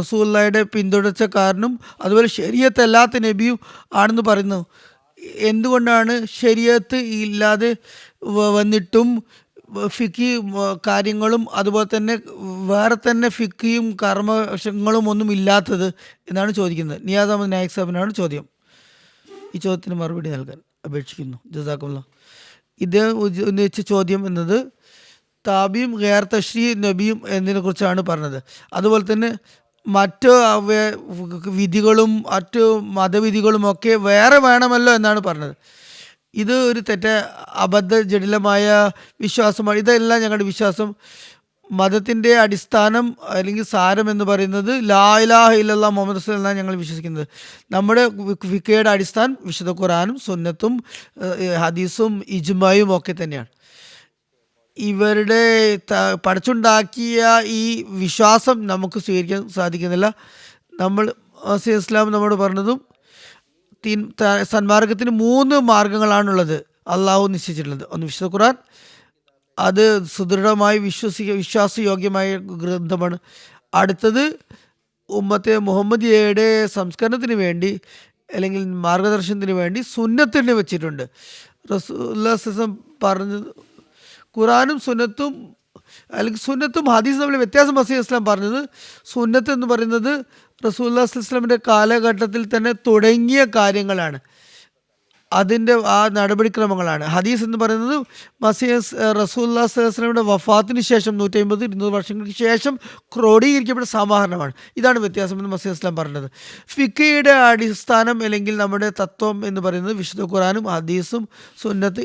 റസൂലുള്ളാഹിയുടെ പിന്തുടർച്ചക്കാരനും അതുപോലെ ശരീഅത്ത് അല്ലാത്ത നബിയും ആണെന്ന് പറയുന്നു. എന്തുകൊണ്ടാണ് ശരീഅത്ത് ഇല്ലാതെ വന്നിട്ടും ഫിഖി കാര്യങ്ങളും അതുപോലെ തന്നെ വേറെ തന്നെ ഫിഖിയും കർമ്മവശങ്ങളും ഒന്നും ഇല്ലാത്തത് എന്നാണ് ചോദിക്കുന്നത്. നിയാസ് അഹമ്മദ് നായിക് സാഹിബിനാണ് ചോദ്യം. ഈ ചോദ്യത്തിന് മറുപടി നൽകാൻ അപേക്ഷിക്കുന്നു. ജസാക്കുമുല്ലാ. ഇത് ഉന്നയിച്ച ചോദ്യം എന്നത് താബിയും ഗൈർ തശ്രീ നബിയും എന്നതിനെ കുറിച്ചാണ് പറഞ്ഞത്. അതുപോലെ തന്നെ മറ്റ് വിധികളും മറ്റ് മതവിധികളുമൊക്കെ വേറെ വേണമല്ലോ എന്നാണ് പറഞ്ഞത്. ഇത് ഒരു അബദ്ധ ജടിലമായ വിശ്വാസമാണ്. ഇതെല്ലാം ഞങ്ങളുടെ വിശ്വാസം. മതത്തിൻ്റെ അടിസ്ഥാനം അല്ലെങ്കിൽ സാരം എന്ന് പറയുന്നത് ലാ ഇലാഹ ഇല്ലല്ലാഹ് മുഹമ്മദ് റസൂലുള്ളാഹി എന്നാണ് ഞങ്ങൾ വിശ്വസിക്കുന്നത്. നമ്മുടെ ഫിഖയുടെ അടിസ്ഥാനം വിശുദ്ധ ഖുർആനും സുന്നത്തും ഹദീസും ഇജ്മായും ഒക്കെ തന്നെയാണ്. ഇവരുടെ പഠിച്ചുണ്ടാക്കിയ ഈ വിശ്വാസം നമുക്ക് സ്വീകരിക്കാൻ സാധിക്കുന്നില്ല. നമ്മൾ ഇസ്ലാം നമ്മോട് പറഞ്ഞതും സന്മാർഗത്തിന് 3 മാർഗങ്ങളാണുള്ളത് അള്ളാഹു നിശ്ചയിച്ചിട്ടുള്ളത്. ഒന്ന് വിശുദ്ധ ഖുർആൻ, അത് സുദൃഢമായി വിശ്വാസയോഗ്യമായ ഗ്രന്ഥമാണ്. അടുത്തത് ഉമ്മത്തെ മുഹമ്മദിയയുടെ സംസ്കരണത്തിന് വേണ്ടി അല്ലെങ്കിൽ മാർഗദർശനത്തിന് വേണ്ടി സുന്നത്തിനെ വെച്ചിട്ടുണ്ട്. റസൂലുള്ളാഹി സ്വല്ലല്ലാഹു അലൈഹി വസല്ലം പറഞ്ഞത് ഖുറാനും സുന്നത്തും അല്ലെങ്കിൽ സുന്നത്തും ഹദീസും തമ്മിൽ വ്യത്യാസം മസീഹ് ഇസ്ലാം പറഞ്ഞത്, സുന്നത്ത് എന്ന് പറയുന്നത് റസൂലുള്ളാഹി സ്വല്ലല്ലാഹു അലൈഹി വസല്ലമിൻ്റെ കാലഘട്ടത്തിൽ തന്നെ തുടങ്ങിയ കാര്യങ്ങളാണ്, അതിൻ്റെ ആ നടപടിക്രമങ്ങളാണ്. ഹദീസ് എന്ന് പറയുന്നത് മസീഹ് റസൂലുള്ളാഹി സ്വല്ലല്ലാഹു അലൈഹി വസല്ലമയുടെ വഫാത്തിന് ശേഷം 150-200 വർഷങ്ങൾക്ക് ശേഷം ക്രോഡീകരിക്കപ്പെട്ട സമാഹരണമാണ്. ഇതാണ് വ്യത്യാസം എന്ന് മസീഹ് ഇസ്ലാം പറഞ്ഞത്. ഫിഖയുടെ അടിസ്ഥാനം അല്ലെങ്കിൽ നമ്മുടെ തത്വം എന്ന് പറയുന്നത് വിശുദ്ധ ഖുറാനും ഹദീസും സുന്നത്ത്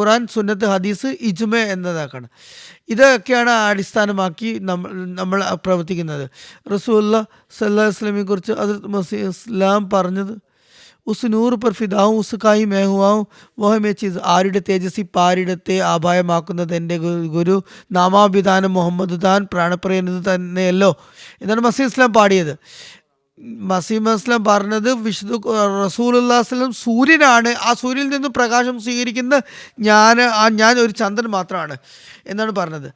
ഖുറാൻ സുന്നത്ത് ഹദീസ് ഇജ്മ എന്നതാക്കാണ്. ഇതൊക്കെയാണ് അടിസ്ഥാനമാക്കി നമ്മൾ പ്രവർത്തിക്കുന്നത്. റസൂലുള്ളാഹി സ്വല്ലല്ലാഹു അലൈഹി വസല്ലമയെ കുറിച്ച് ഹദ്റത്ത് മസീഹ് ഇസ്ലാം പറഞ്ഞത്, ഉസ് നൂർ പർ ഫിദാവും ഉസ് കായി മേ ഹുവാവും വഹ മേ ചീസ്. ആരുടെ തേജസ്സി പാരിടത്തെ ആഭായമാക്കുന്നത് എൻ്റെ ഗുരു, നാമാഭിധാനം മുഹമ്മദ് താൻ, പ്രാണപ്രിയനത് തന്നെയല്ലോ എന്നാണ് മസീഹ് ഇസ്ലാം പാടിയത്. മസീഹ് ഇസ്ലാം പറഞ്ഞത് വിശുദ്ധ റസൂലുള്ളാഹി സ്വല്ലല്ലാഹു അലൈഹി വസല്ലം സൂര്യനാണ്, ആ സൂര്യനിൽ നിന്ന് പ്രകാശം സ്വീകരിക്കുന്ന ഞാൻ ഒരു ചന്ദ്രൻ മാത്രമാണ് എന്നാണ് പറഞ്ഞത്.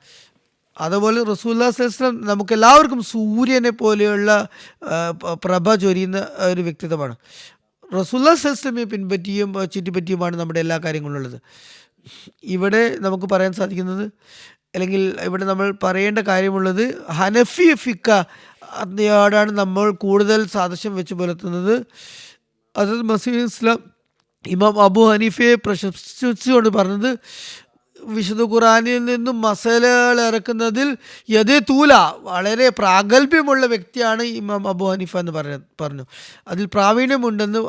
അതുപോലെ റസൂലുള്ളാഹി സ്വല്ലല്ലാഹു അലൈഹി വസല്ലം നമുക്കെല്ലാവർക്കും സൂര്യനെ പോലെയുള്ള പ്രഭ ചൊരിയുന്ന ഒരു വ്യക്തിത്വമാണ്. റസൂലുള്ളാഹി സ്വല്ലല്ലാഹു അലൈഹി വസല്ലമയെ പിൻപറ്റിയും ചുറ്റിപ്പറ്റിയുമാണ് നമ്മുടെ എല്ലാ കാര്യങ്ങളും ഉള്ളത്. ഇവിടെ നമുക്ക് പറയാൻ സാധിക്കുന്നത് അല്ലെങ്കിൽ ഇവിടെ നമ്മൾ പറയേണ്ട കാര്യമുള്ളത് ഹനഫി ഫിക്ക അതിനോടാണ് നമ്മൾ കൂടുതൽ സാദൃശ്യം വെച്ച് പുലർത്തുന്നത്. ഹസ്രത്ത് മസീഹ് ഇസ്ലാം ഇമാം അബു ഹനീഫയെ പ്രശംസിച്ചുകൊണ്ട് പറഞ്ഞത്, വിശുദ്ധ ഖുറാനിൽ നിന്നും മസലകൾ ഇറക്കുന്നതിൽ യദേ തൂല വളരെ പ്രാഗൽഭ്യമുള്ള വ്യക്തിയാണ് ഇമാം അബു ഹനീഫ എന്ന് പറഞ്ഞു. അതിൽ പ്രാവീണ്യമുണ്ടെന്ന്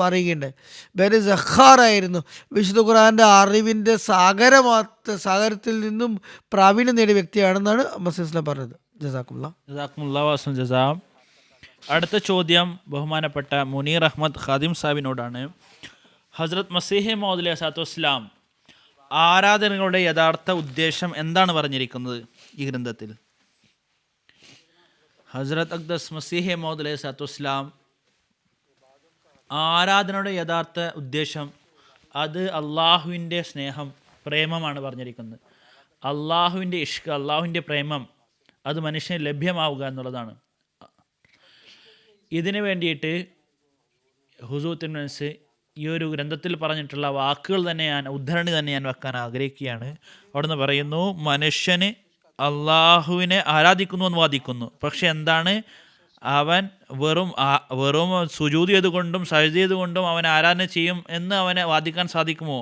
പറയുകയുണ്ടായി. വേറെ സഖാറായിരുന്നു. വിശുദ്ധ ഖുറാൻ്റെ അറിവിൻ്റെ സാഗരത്തിൽ നിന്നും പ്രാവീണ്യം നേടിയ വ്യക്തിയാണെന്നാണ് മസീഹ് ഇസ്ലാം പറഞ്ഞത്. ജസാം. അടുത്ത ചോദ്യം ബഹുമാനപ്പെട്ട മുനീർ അഹമ്മദ് ഖാദിം സാഹിബിനോടാണ്. ഹസ്രത്ത് മസീഹ് മൗഊദ് അലൈഹി സ്വലാത്തു വസ്സലാം ആരാധനകളുടെ യഥാർത്ഥ ഉദ്ദേശം എന്താണ് പറഞ്ഞിരിക്കുന്നത് ഈ ഗ്രന്ഥത്തിൽ? ഹസ്രത്ത് അഖ്ദസ് മസീഹ് മൗഊദ് അലൈഹി സ്വലാത്തു വസ്സലാം ആരാധനയുടെ യഥാർത്ഥ ഉദ്ദേശം അത് അള്ളാഹുവിൻ്റെ സ്നേഹം, പ്രേമമാണ് പറഞ്ഞിരിക്കുന്നത്. അള്ളാഹുവിൻ്റെ ഇഷ്ക്, അള്ളാഹുവിൻ്റെ പ്രേമം അത് മനുഷ്യന് ലഭ്യമാവുക എന്നുള്ളതാണ്. ഇതിനു വേണ്ടിയിട്ട് ഹുസൂർ തിരുമേനി ഈ ഒരു ഗ്രന്ഥത്തിൽ പറഞ്ഞിട്ടുള്ള വാക്കുകൾ തന്നെ ഉദ്ധരണി തന്നെ ഞാൻ വെക്കാൻ ആഗ്രഹിക്കുകയാണ്. അവിടുന്ന് പറയുന്നു, മനുഷ്യന് അള്ളാഹുവിനെ ആരാധിക്കുന്നു എന്ന് വാദിക്കുന്നു. പക്ഷെ എന്താണ്, അവൻ വെറും സുജൂദ് ചെയ്തുകൊണ്ടും സജ്ദ ചെയ്തുകൊണ്ടും അവൻ ആരാധന ചെയ്യും എന്ന് അവനെ വാദിക്കാൻ സാധിക്കുമോ?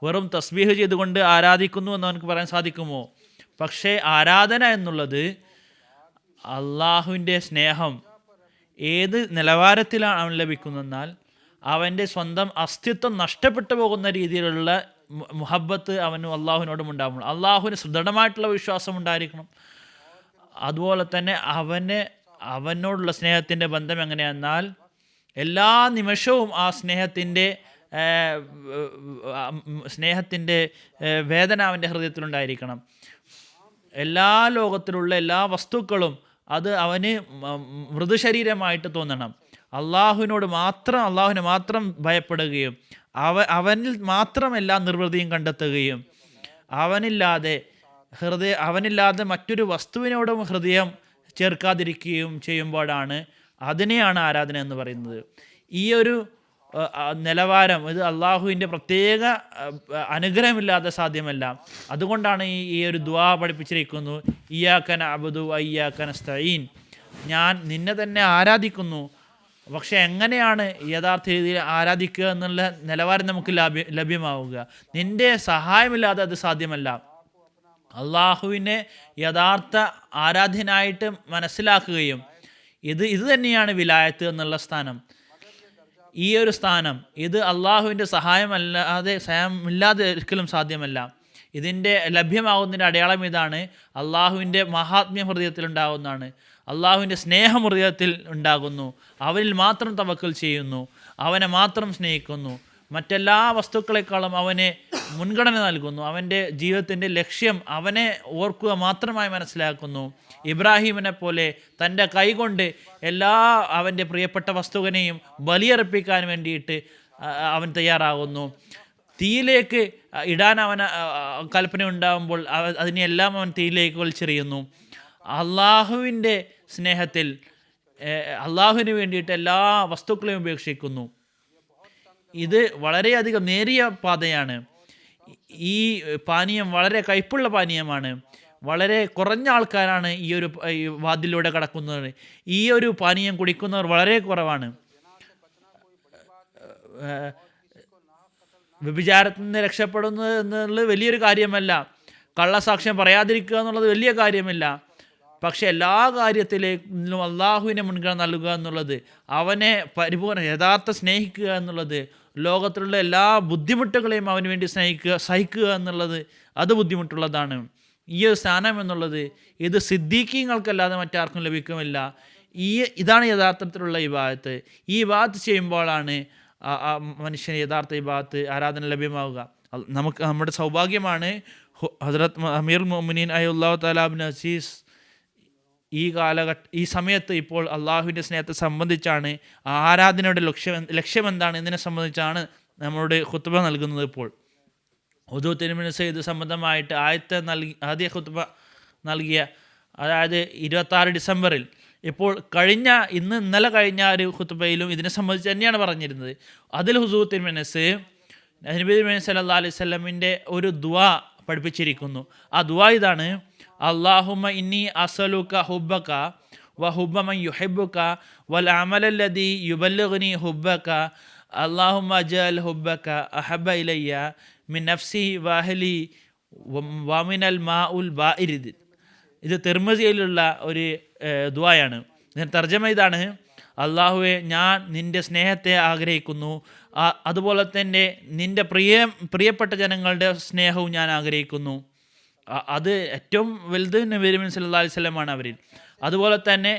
വെറും തസ്ബീഹ് ചെയ്തുകൊണ്ട് ആരാധിക്കുന്നു എന്ന് അവനക്ക് പറയാൻ സാധിക്കുമോ? പക്ഷേ ആരാധന എന്നുള്ളത് അള്ളാഹുവിൻ്റെ സ്നേഹം ഏത് നിലവാരത്തിലാണ് അവൻ ലഭിക്കുന്നതെന്നാൽ അവൻ്റെ സ്വന്തം അസ്തിത്വം നഷ്ടപ്പെട്ടു പോകുന്ന രീതിയിലുള്ള മുഹബ്ബത്ത് അവന് അള്ളാഹുവിനോടും ഉണ്ടാകുമ്പോൾ അള്ളാഹുവിന് സുദൃഢമായിട്ടുള്ള വിശ്വാസം ഉണ്ടായിരിക്കണം. അതുപോലെ തന്നെ അവനോടുള്ള സ്നേഹത്തിൻ്റെ ബന്ധം എങ്ങനെയെന്നാൽ എല്ലാ നിമിഷവും ആ സ്നേഹത്തിൻ്റെ വേദന അവൻ്റെ ഹൃദയത്തിലുണ്ടായിരിക്കണം. എല്ലാ ലോകത്തിലുള്ള എല്ലാ വസ്തുക്കളും അത് അവന് മൃദുശരീരമായിട്ട് തോന്നണം. അള്ളാഹുവിനെ മാത്രം ഭയപ്പെടുകയും അവനിൽ മാത്രം എല്ലാ നിർവൃതിയും കണ്ടെത്തുകയും അവനില്ലാതെ മറ്റൊരു വസ്തുവിനോടും ഹൃദയം ചേർക്കാതിരിക്കുകയും ചെയ്യുമ്പോഴാണ് അതിനെയാണ് ആരാധന എന്ന് പറയുന്നത്. ഈ ഒരു നിലവാരം ഇത് അള്ളാഹുവിൻ്റെ പ്രത്യേക അനുഗ്രഹമില്ലാതെ സാധ്യമല്ല. അതുകൊണ്ടാണ് ഈ ഒരു ദുആ പഠിപ്പിച്ചിരിക്കുന്നു, ഇയ്യാക നഅ്ബുദു വ ഇയ്യാക നസ്തഈൻ, ഞാൻ നിന്നെ തന്നെ ആരാധിക്കുന്നു. പക്ഷെ എങ്ങനെയാണ് യഥാർത്ഥ രീതിയിൽ ആരാധിക്കുക എന്നുള്ള നിലവാരം നമുക്ക് ലഭ്യമാവുക? നിന്റെ സഹായമില്ലാതെ അത് സാധ്യമല്ല. അള്ളാഹുവിനെ യഥാർത്ഥ ആരാധ്യനായിട്ട് മനസ്സിലാക്കുകയും ഇത് തന്നെയാണ് വിലായത്ത് എന്നുള്ള സ്ഥാനം. ഈ ഒരു സ്ഥാനം ഇത് അള്ളാഹുവിൻ്റെ സഹായമില്ലാതെ ഒരിക്കലും സാധ്യമല്ല. ഇതിൻ്റെ ലഭ്യമാകുന്നതിൻ്റെ അടയാളം ഇതാണ്, അള്ളാഹുവിൻ്റെ മഹാത്മ്യം ഹൃദയത്തിലുണ്ടാകുന്നതാണ്. അള്ളാഹുവിൻ്റെ സ്നേഹം ഹൃദയത്തിൽ ഉണ്ടാകുന്നു. അവനിൽ മാത്രം തവക്കൽ ചെയ്യുന്നു, അവനെ മാത്രം സ്നേഹിക്കുന്നു, മറ്റെല്ലാ വസ്തുക്കളെക്കാളും അവനെ മുൻഗണന നൽകുന്നു. അവൻ്റെ ജീവിതത്തിൻ്റെ ലക്ഷ്യം അവനെ ഓർക്കുക മാത്രമായി മനസ്സിലാക്കുന്നു. ഇബ്രാഹിമിനെ പോലെ തൻ്റെ കൈകൊണ്ട് അവൻ്റെ പ്രിയപ്പെട്ട വസ്തുവിനെയും ബലിയർപ്പിക്കാൻ വേണ്ടിയിട്ട് അവൻ തയ്യാറാകുന്നു. തീയിലേക്ക് ഇടാൻ അവന് കൽപ്പന ഉണ്ടാകുമ്പോൾ അതിനെല്ലാം അവൻ തീയിലേക്ക് വലിച്ചെറിയുന്നു. അള്ളാഹുവിൻ്റെ സ്നേഹത്തിൽ അള്ളാഹുവിന് വേണ്ടിയിട്ട് എല്ലാ വസ്തുക്കളെയും ഉപേക്ഷിക്കുന്നു. ഇത് വളരെയധികം നേരിയ പാതയാണ്. ഈ പാനീയം വളരെ കയ്പുള്ള പാനീയമാണ്. വളരെ കുറഞ്ഞ ആൾക്കാരാണ് ഈ വാതിലൂടെ കടക്കുന്നത്. ഈ ഒരു പാനീയം കുടിക്കുന്നവർ വളരെ കുറവാണ്. വ്യഭിചാരത്തിൽ നിന്ന് രക്ഷപ്പെടുന്നത് എന്നുള്ളത് വലിയൊരു കാര്യമല്ല. കള്ളസാക്ഷ്യം പറയാതിരിക്കുക എന്നുള്ളത് വലിയ കാര്യമില്ല. പക്ഷെ എല്ലാ കാര്യത്തിലും അള്ളാഹുവിനെ മുൻഗണന നൽകുക എന്നുള്ളത്, അവനെ യഥാർത്ഥ സ്നേഹിക്കുക എന്നുള്ളത്, ലോകത്തിലുള്ള എല്ലാ ബുദ്ധിമുട്ടുകളെയും അവന് വേണ്ടി സഹിക്കുക എന്നുള്ളത് അത് ബുദ്ധിമുട്ടുള്ളതാണ്. ഈ ഒരു സ്ഥാനം എന്നുള്ളത് ഇത് സിദ്ദീഖീങ്ങൾക്കല്ലാതെ മറ്റാർക്കും ലഭിക്കുമില്ല. ഇതാണ് യഥാർത്ഥത്തിലുള്ള ഇബാദത്ത്. ഈ ഇബാദത്ത് ചെയ്യുമ്പോഴാണ് മനുഷ്യന് യഥാർത്ഥ ഇബാദത്ത് ആരാധന ലഭ്യമാവുക. നമ്മുടെ സൗഭാഗ്യമാണ് ഹസ്രത്ത് അമീർ മുഅ്മിനീൻ അയ്യുല്ലാഹു തആല ഇബ്നു അസീസ് ഈ സമയത്ത് ഇപ്പോൾ അള്ളാഹുവിൻ്റെ സ്നേഹത്തെ സംബന്ധിച്ചാണ്, ആരാധനയുടെ ലക്ഷ്യം എന്താണ് എന്നതിനെ സംബന്ധിച്ചാണ് നമ്മളോട് ഖുത്ബ നൽകുന്നത്. ഇപ്പോൾ ഹുദൂർ തിരുമേനി ഇത് സംബന്ധമായിട്ട് ആദ്യ ഖുത്ബ നൽകിയ, അതായത് 26 ഡിസംബറിൽ ഇപ്പോൾ ഇന്നലെ കഴിഞ്ഞ ഒരു ഖുത്ബയിലും ഇതിനെ സംബന്ധിച്ച് തന്നെയാണ് പറഞ്ഞിരുന്നത്. അതിൽ ഹുദൂർ തിരുമേനി നബി തിരുമേനി സല്ലല്ലാഹു അലൈഹി വസല്ലമിൻ്റെ ഒരു ദുആ പഠിപ്പിച്ചിരിക്കുന്നു. ആ ദുആ ഇതാണ്: അല്ലാഹുമ്മ ഇന്നി അസ്അലുക ഹുബ്ബക വ ഹുബ്ബ മൻ യുഹിബ്ബുക വൽ അമലല്ലദീ യുബല്ലിഗ്നി ഹുബ്ബക അല്ലാഹുമ്മ അജ്അൽ ഹുബ്ബക അഹബ്ബ ഇലയ്യ മിൻ നഫ്സി വഅഹ്ലി വമിനൽ മാഉൽ ബാഇരിദ്. ഇത് തിർമിദിയിലുള്ള ഒരു ദുആയാണ്. ഇതിൻ്റെ തർജ്ജമ ഇതാണ്: അള്ളാഹുവെ, ഞാൻ നിൻ്റെ സ്നേഹത്തെ ആഗ്രഹിക്കുന്നു, അതുപോലെ തന്നെ നിൻ്റെ പ്രിയപ്പെട്ട ജനങ്ങളുടെ സ്നേഹവും ഞാൻ ആഗ്രഹിക്കുന്നു. അത് ഏറ്റവും വലുത് നബി കരീം സല്ലല്ലാഹു അലൈഹി വസല്ലമാണ് അവരിൽ. അതുപോലെ തന്നെ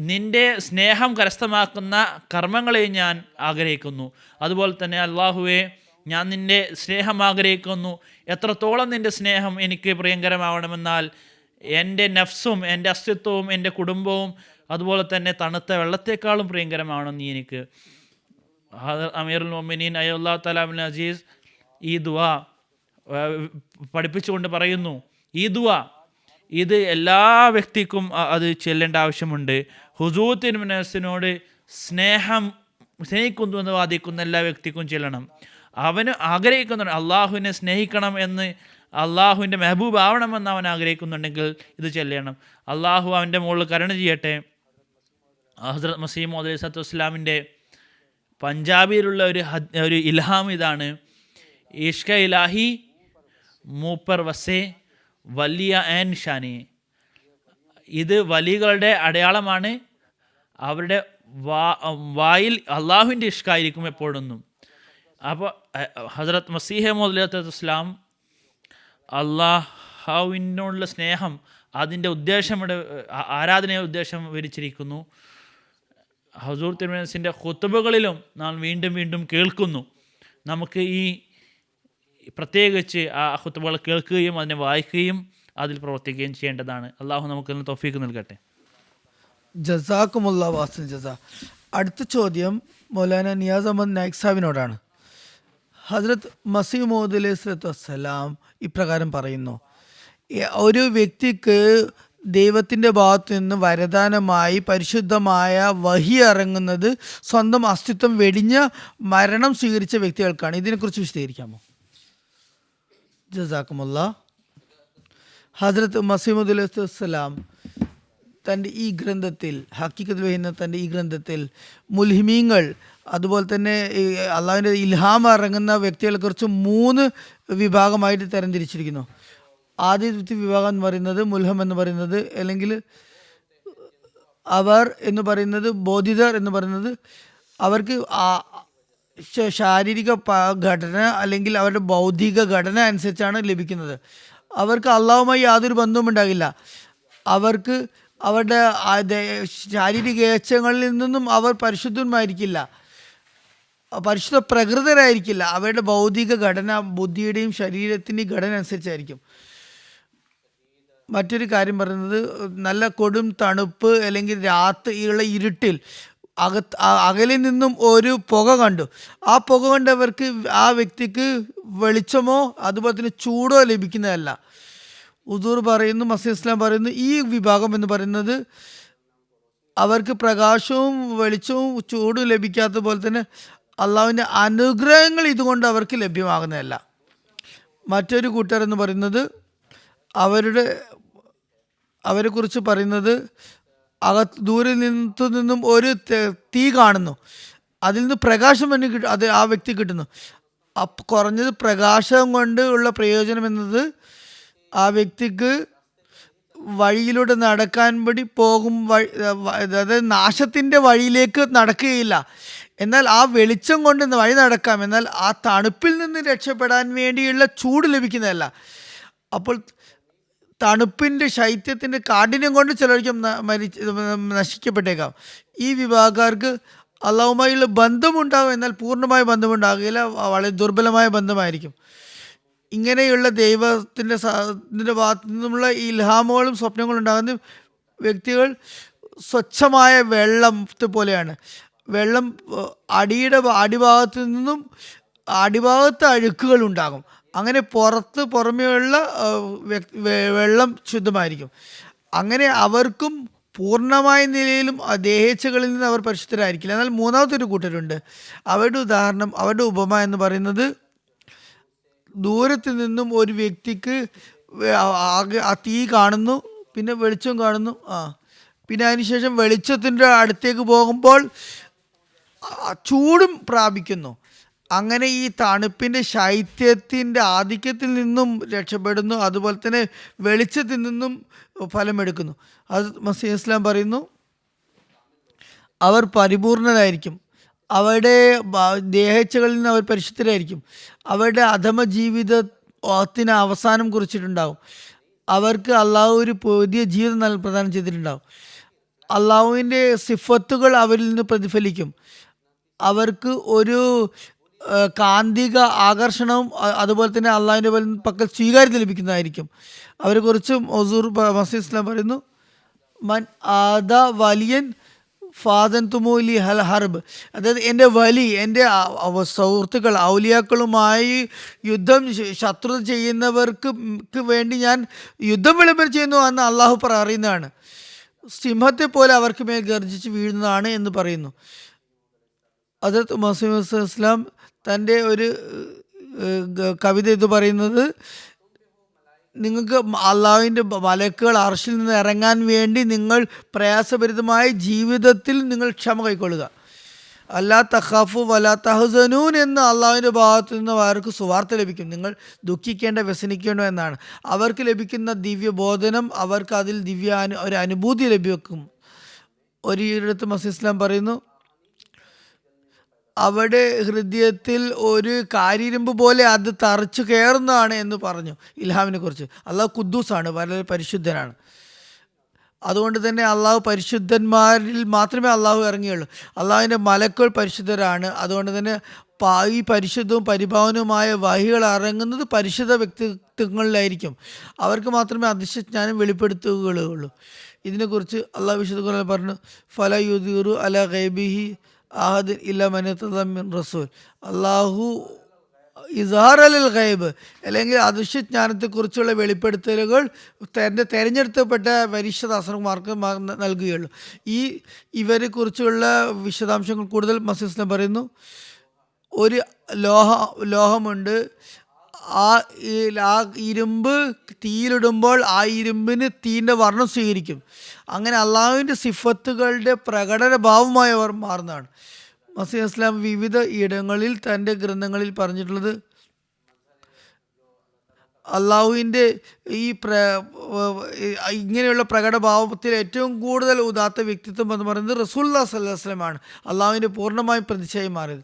നിൻ്റെ സ്നേഹം കരസ്ഥമാക്കുന്ന കർമ്മങ്ങളെയും ഞാൻ ആഗ്രഹിക്കുന്നു. അതുപോലെ തന്നെ അള്ളാഹുവെ, ഞാൻ നിൻ്റെ സ്നേഹം ആഗ്രഹിക്കുന്നു. എത്രത്തോളം നിൻ്റെ സ്നേഹം എനിക്ക് പ്രിയങ്കരമാവണമെന്നാൽ എൻ്റെ നഫ്സും എൻ്റെ അസ്തിത്വവും എൻ്റെ കുടുംബവും അതുപോലെ തന്നെ തണുത്ത വെള്ളത്തെക്കാളും പ്രിയങ്കരമാവണം നീ എനിക്ക്. അമീറുൽ മുഅ്മിനീൻ അയ്യല്ലാഹു തആല അൽ അസീസ് ഈ ദുആ പഠിപ്പിച്ചുകൊണ്ട് പറയുന്നു, ഈ ദുആ ഇത് എല്ലാ വ്യക്തിക്കും അത് ചെല്ലേണ്ട ആവശ്യമുണ്ട്. ഹുസൂത്തിൻ നഫ്സിനോട് സ്നേഹിക്കുന്നു എന്ന് വാദിക്കുന്ന എല്ലാ വ്യക്തിക്കും ചെല്ലണം. അവന് ആഗ്രഹിക്കുന്നുണ്ട് അള്ളാഹുവിനെ സ്നേഹിക്കണം എന്ന്, അള്ളാഹുവിൻ്റെ മെഹബൂബ് ആവണമെന്ന് അവൻ ആഗ്രഹിക്കുന്നുണ്ടെങ്കിൽ ഇത് ചെല്ലണം. അള്ളാഹു അവൻ്റെ മുകളിൽ കരുണ ചെയ്യട്ടെ. ഹസ്രത്ത് മസീഹ് മൗഊദ് അലൈഹിസ്സലാത്തു വസ്സലാമിൻ്റെ പഞ്ചാബിയിലുള്ള ഒരു ഇൽഹാം ഇതാണ്: ഇഷ്ക ഇലാഹി മൂപ്പർ വസേ വലിയ ആൻ ഷാനി. ഇത് വലികളുടെ അടയാളമാണ്. അവരുടെ വായിൽ അള്ളാഹുവിൻ്റെ ഇഷ്കായിരിക്കും എപ്പോഴൊന്നും. അപ്പോൾ ഹസ്രത്ത് മസീഹ് മൗഊദ് അലൈഹിസ്സലാത്തു വസ്സലാം അള്ളാഹുവിനോടുള്ള സ്നേഹം, അതിൻ്റെ ഉദ്ദേശം, ആരാധനയുടെ ഉദ്ദേശം വിവരിച്ചിരിക്കുന്നു. ഹുസൂർ തിരുമേനിയുടെ ഖുതുബകളിലും നാം വീണ്ടും വീണ്ടും കേൾക്കുന്നു. നമുക്ക് ഈ പ്രത്യേകിച്ച് ആ ഖുതുബകൾ കേൾക്കുകയും അതിനെ വായിക്കുകയും അതിൽ പ്രവർത്തിക്കുകയും ചെയ്യേണ്ടതാണ്. അള്ളാഹു നമുക്ക് തൗഫീഖ് നൽകട്ടെ. ജസാക്കുമുല്ലാ വാസിൽ ജസാ. അടുത്ത ചോദ്യം മൗലാന നിയാസ് അഹമ്മദ് നായിക് സാഹിബിനോടാണ്. ഹസ്രത്ത് മസീഹ് മൗഊദ് അലൈഹിസ്സലാത്തു വസ്സലാം ഇപ്രകാരം പറയുന്നു: ഒരു വ്യക്തിക്ക് ദൈവത്തിൻ്റെ ഭാഗത്തു നിന്ന് വരദാനമായി പരിശുദ്ധമായ വഹി ഇറങ്ങുന്നത് സ്വന്തം അസ്തിത്വം വെടിഞ്ഞ മരണം സ്വീകരിച്ച വ്യക്തികൾക്കാണ്. ഇതിനെക്കുറിച്ച് വിശദീകരിക്കാമോ? ജസാക്കുമുല്ലാ. ഹസ്രത്ത് മസീഹ് മൗഊദ് അലൈഹി വസ്സലാം തൻ്റെ ഈ ഗ്രന്ഥത്തിൽ, ഹഖീഖത്തുൽ വഹി എന്ന തൻ്റെ ഈ ഗ്രന്ഥത്തിൽ മുൽഹിമീങ്ങൾ, അതുപോലെ തന്നെ അള്ളാഹുവിൻ്റെ ഇൽഹാം ഇറങ്ങുന്ന വ്യക്തികളെക്കുറിച്ച് 3 വിഭാഗമായിട്ട് തരംതിരിച്ചിരിക്കുന്നു. ആദ്യത്തെ വിഭാഗം എന്ന് പറയുന്നത് മുൽഹം എന്ന് പറയുന്നത്, അല്ലെങ്കിൽ അവർ എന്ന് പറയുന്നത്, ബോധിതർ എന്ന് പറയുന്നത് അവർക്ക് ശാരീരിക ഘടന അല്ലെങ്കിൽ അവരുടെ ബൗദ്ധിക ഘടന അനുസരിച്ചാണ് ലഭിക്കുന്നത്. അവർക്ക് അള്ളാഹുമായി യാതൊരു ബന്ധവും ഉണ്ടാകില്ല. അവർക്ക് അവരുടെ ശാരീരിക ഏച്ഛങ്ങളിൽ നിന്നും അവർ പരിശുദ്ധമായിരിക്കില്ല, പരിശുദ്ധ പ്രകൃതരായിരിക്കില്ല. അവരുടെ ഭൗതിക ഘടന ബുദ്ധിയുടെയും ശരീരത്തിൻ്റെയും ഘടന അനുസരിച്ചായിരിക്കും. മറ്റൊരു കാര്യം പറയുന്നത്, നല്ല കൊടും തണുപ്പ് അല്ലെങ്കിൽ രാത്രിയുള്ള ഇരുട്ടിൽ അകലിൽ നിന്നും ഒരു പുക കണ്ടു. ആ പുക കണ്ടവർക്ക്, ആ വ്യക്തിക്ക് വെളിച്ചമോ അതുപോലെ തന്നെ ചൂടോ ലഭിക്കുന്നതല്ല. ഹുസൂർ പറയുന്നു, മസീഹ് ഇസ്ലാം പറയുന്നു, ഈ വിഭാഗം എന്ന് പറയുന്നത് അവർക്ക് പ്രകാശവും വെളിച്ചവും ചൂടും ലഭിക്കാത്ത പോലെ തന്നെ അള്ളാഹുവിൻ്റെ അനുഗ്രഹങ്ങൾ ഇതുകൊണ്ട് അവർക്ക് ലഭ്യമാകുന്നതല്ല. മറ്റൊരു കൂട്ടർ എന്ന് പറയുന്നത് അവരെക്കുറിച്ച് പറയുന്നത്, ദൂരിൽ നിന്നും ഒരു തീ കാണുന്നു, അതിൽ നിന്ന് പ്രകാശം തന്നെ അത് ആ വ്യക്തി കിട്ടുന്നു. കുറഞ്ഞത് പ്രകാശം കൊണ്ട് ഉള്ള പ്രയോജനം എന്നത് ആ വ്യക്തിക്ക് വഴിയിലൂടെ നടക്കാൻ വേണ്ടി പോകും, അതായത് നാശത്തിൻ്റെ വഴിയിലേക്ക് നടക്കുകയില്ല. എന്നാൽ ആ വെളിച്ചം കൊണ്ട് വഴി നടക്കാം. എന്നാൽ ആ തണുപ്പിൽ നിന്ന് രക്ഷപ്പെടാൻ വേണ്ടിയുള്ള ചൂട് ലഭിക്കുന്നതല്ല. അപ്പോൾ തണുപ്പിൻ്റെ ശൈത്യത്തിൻ്റെ കാഠിന്യം കൊണ്ട് ചിലർക്ക് നശിക്കപ്പെട്ടേക്കാം. ഈ വിഭാഗക്കാർക്ക് അള്ളാഹുമായുള്ള ബന്ധമുണ്ടാകും, എന്നാൽ പൂർണ്ണമായ ബന്ധമുണ്ടാകില്ല, വളരെ ദുർബലമായ ബന്ധമായിരിക്കും. ഇങ്ങനെയുള്ള ദൈവത്തിൻ്റെ ഭാഗത്തു നിന്നുള്ള ഇൽഹാമുകളും സ്വപ്നങ്ങളും ഉണ്ടാകുന്ന വ്യക്തികൾ സ്വച്ഛമായ വെള്ളത്തെ പോലെയാണ്. വെള്ളം അടിഭാഗത്തു നിന്നും അടിഭാഗത്ത് അഴുക്കുകൾ ഉണ്ടാകും. അങ്ങനെ പുറമേയുള്ള വെള്ളം ശുദ്ധമായിരിക്കും. അങ്ങനെ അവർക്കും പൂർണ്ണമായ നിലയിലും ദേഹേച്ഛകളിൽ നിന്ന് അവർ പരിശുദ്ധരായിരിക്കില്ല. എന്നാൽ മൂന്നാമത്തെ ഒരു കൂട്ടരുണ്ട്. അവരുടെ ഉദാഹരണം, അവരുടെ ഉപമ എന്ന് പറയുന്നത് ദൂരത്ത് നിന്നും ഒരു വ്യക്തിക്ക് ആകെ ആ തീ കാണുന്നു, പിന്നെ വെളിച്ചം കാണുന്നു, പിന്നെ അതിനുശേഷം വെളിച്ചത്തിൻ്റെ അടുത്തേക്ക് പോകുമ്പോൾ ചൂടും പ്രാപിക്കുന്നു. അങ്ങനെ ഈ തണുപ്പിൻ്റെ ശൈത്യത്തിൻ്റെ ആധിക്യത്തിൽ നിന്നും രക്ഷപ്പെടുന്നു. അതുപോലെ തന്നെ വെളിച്ചത്തിൽ നിന്നും ഫലമെടുക്കുന്നു. അത് മസീഹ് ഇസ്ലാം പറയുന്നു, അവർ പരിപൂർണരായിരിക്കും, അവരുടെ ദേഹേച്ഛകളിൽ നിന്ന് അവർ പരിശുദ്ധരായിരിക്കും, അവരുടെ അധമ ജീവിതത്തിന് അവസാനം കുറിച്ചിട്ടുണ്ടാവും, അവർക്ക് അള്ളാഹു ഒരു പുതിയ ജീവിതം പ്രദാനം ചെയ്തിട്ടുണ്ടാവും, അള്ളാഹുവിൻ്റെ സിഫത്തുകൾ അവരിൽ നിന്ന് പ്രതിഫലിക്കും, അവർക്ക് ഒരു കാന്തിക ആകർഷണവും അതുപോലെ തന്നെ അള്ളാഹുവിൻ്റെ പക്കൽ സ്വീകാര്യത ലഭിക്കുന്നതായിരിക്കും. അവരെക്കുറിച്ചും ഹുസൂർ മസീഹ് ഇസ്ലാം പറയുന്നു, മൻ ആദ വലിയൻ ഫാദൻ തുമൂലി ഹൽ ഹർബ്, അതായത് എൻ്റെ വലി, എൻ്റെ സുഹൃത്തുക്കൾ ഔലിയാക്കളുമായി ശത്രുത ചെയ്യുന്നവർക്ക് വേണ്ടി ഞാൻ യുദ്ധം വിളംബരം ചെയ്യുന്നു എന്ന് അള്ളാഹു അറിയുന്നതാണ്. സിംഹത്തെ പോലെ അവർക്ക് മേൽ ഗർജിച്ച് വീഴുന്നതാണ് എന്ന് പറയുന്നു. ഹദ്റത്ത് മസീഹ് ഇസ്ലാം തൻ്റെ ഒരു കവിത ഇത് പറയുന്നത്, നിങ്ങൾക്ക് അള്ളാഹുവിൻ്റെ മലക്കുകൾ അർശിൽ നിന്ന് ഇറങ്ങാൻ വേണ്ടി നിങ്ങൾ പ്രയാസഭരിതമായ ജീവിതത്തിൽ നിങ്ങൾ ക്ഷമ കൈക്കൊള്ളുക. അല്ലാ തഖാഫു വലാ തഹ്സനൂൻ എന്ന് അള്ളാഹുവിൻ്റെ ഭാഗത്തു നിന്ന് അവർക്ക് സുവാർത്ത ലഭിക്കും. നിങ്ങൾ ദുഃഖിക്കേണ്ട, വ്യസനിക്കേണ്ട എന്നാണ്. അവർക്ക് ലഭിക്കുന്ന ദിവ്യബോധനം, അവർക്ക് അതിൽ ഒരു അനുഭൂതി ലഭിക്കും. ഒരിടത്ത് മസീഹ് ഇസ്ലാം പറയുന്നു, അവിടെ ഹൃദയത്തിൽ ഒരു കാരിരുമ്പ് പോലെ അത് തറച്ചു കയറുന്നതാണ് എന്ന് പറഞ്ഞു ഇൽഹാമിനെ കുറിച്ച്. അള്ളാഹു ഖുദ്ദൂസാണ്, വളരെ പരിശുദ്ധനാണ്. അതുകൊണ്ട് തന്നെ അള്ളാഹു പരിശുദ്ധന്മാരിൽ മാത്രമേ അള്ളാഹു ഇറങ്ങിയുള്ളൂ. അള്ളാഹുവിൻ്റെ മലക്കുകൾ പരിശുദ്ധരാണ്. അതുകൊണ്ട് തന്നെ ഈ പരിശുദ്ധവും പരിഭാവനവുമായ വഹികൾ ഇറങ്ങുന്നത് പരിശുദ്ധ വ്യക്തിത്വങ്ങളിലായിരിക്കും. അവർക്ക് മാത്രമേ അദൃശ്യജ്ഞാനം വെളിപ്പെടുത്തുകയുള്ളൂ. ഇതിനെക്കുറിച്ച് അള്ളാഹു വിശുദ്ധ ഖുർആനിൽ പറഞ്ഞു, ഫല യുദീറു അല ഗൈബിഹി അഹദ് ഇല്ല മിൻ റസൂൽ. അള്ളാഹു ഇസ്ഹാർ അൽ ഗൈബ് അല്ലെങ്കിൽ അദൃശ്യജ്ഞാനത്തെക്കുറിച്ചുള്ള വെളിപ്പെടുത്തലുകൾ തിരഞ്ഞെടുക്കപ്പെട്ട പരിശുദ്ധദാസന്മാർക്ക് നൽകുകയുള്ളൂ. ഇവരെ കുറിച്ചുള്ള വിശദാംശങ്ങൾ കൂടുതൽ മസീഹ് ഇസ്ലാം പറയുന്നു. ഒരു ലോഹമുണ്ട്, ആ ഇരുമ്പ് തീയിലിടുമ്പോൾ ആ ഇരുമ്പിന് തീൻ്റെ വർണ്ണം സ്വീകരിക്കും. അങ്ങനെ അള്ളാഹുവിൻ്റെ സിഫത്തുകളുടെ പ്രകടന ഭാവമായി അവർ മാറുന്നതാണ്. മസീഹ് ഇസ്ലാം വിവിധ ഇടങ്ങളിൽ തൻ്റെ ഗ്രന്ഥങ്ങളിൽ പറഞ്ഞിട്ടുള്ളത്, അള്ളാഹുവിൻ്റെ ഇങ്ങനെയുള്ള പ്രകടഭാവത്തിൽ ഏറ്റവും കൂടുതൽ ഉദാത്ത വ്യക്തിത്വം എന്ന് പറയുന്നത് റസൂലുള്ളാഹി സ്വല്ലല്ലാഹു അലൈഹി വസല്ലം ആണ്. അള്ളാഹുവിൻ്റെ പൂർണ്ണമായും പ്രതിച്ഛായി മാറിയത്.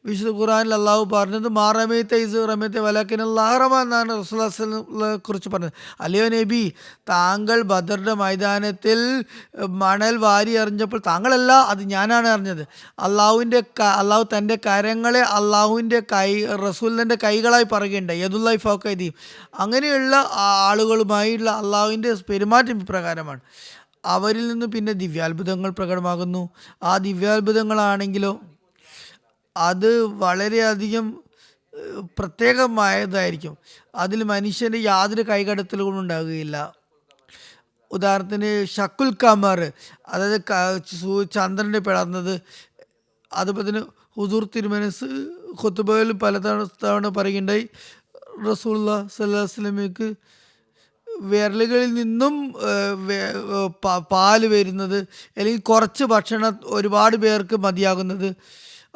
വിശുദ്ധ ഖുർആനിൽ അള്ളാഹു പറഞ്ഞത്, മാ റമൈത ഇസ് റമൈത വലാകിന്നല്ലാഹു റമ എന്നാണ് റസൂലുള്ളാഹി സ്വല്ലല്ലാഹു അലൈഹി വസല്ലമയെ കുറിച്ച് പറഞ്ഞത്. അല്ലയോ നബി, താങ്കൾ ബദറിൻ്റെ മൈതാനത്തിൽ മണൽ വാരി എറിഞ്ഞപ്പോൾ താങ്കളല്ല, അത് ഞാനാണ് എറിഞ്ഞത്. അള്ളാഹു തൻ്റെ കരങ്ങളെ അള്ളാഹുവിൻ്റെ റസൂലിൻ്റെ കൈകളായി പറയുകയുണ്ടായി, യദുല്ലാഹി ഫൗക അയ്ദിഹിം. അങ്ങനെയുള്ള ആളുകളുമായുള്ള അള്ളാഹുവിൻ്റെ പെരുമാറ്റം ഇപ്രകാരമാണ്. അവരിൽ നിന്ന് പിന്നെ ദിവ്യാത്ഭുതങ്ങൾ പ്രകടമാകുന്നു. ആ ദിവ്യാത്ഭുതങ്ങളാണെങ്കിലോ അത് വളരെയധികം പ്രത്യേകമായതായിരിക്കും. അതിൽ മനുഷ്യൻ്റെ യാതൊരു കൈകടത്തലുകളും ഉണ്ടാകുകയില്ല. ഉദാഹരണത്തിന് ഷക്കുൽ ഖമർ, അതായത് ചന്ദ്രനെ പിളർന്നത്. അതുപോലെ തന്നെ ഹുസൂർ തിരുമനസ് ഖുതുബയിൽ പലതവണ പറയുകയുണ്ടായി, റസൂലുള്ളാഹി സ്വല്ലല്ലാഹു അലൈഹി വസല്ലമയ്ക്ക് വിരലുകളിൽ നിന്നും പാല് വരുന്നത്, അല്ലെങ്കിൽ കുറച്ച് ഭക്ഷണം ഒരുപാട് പേർക്ക് മതിയാകുന്നത്,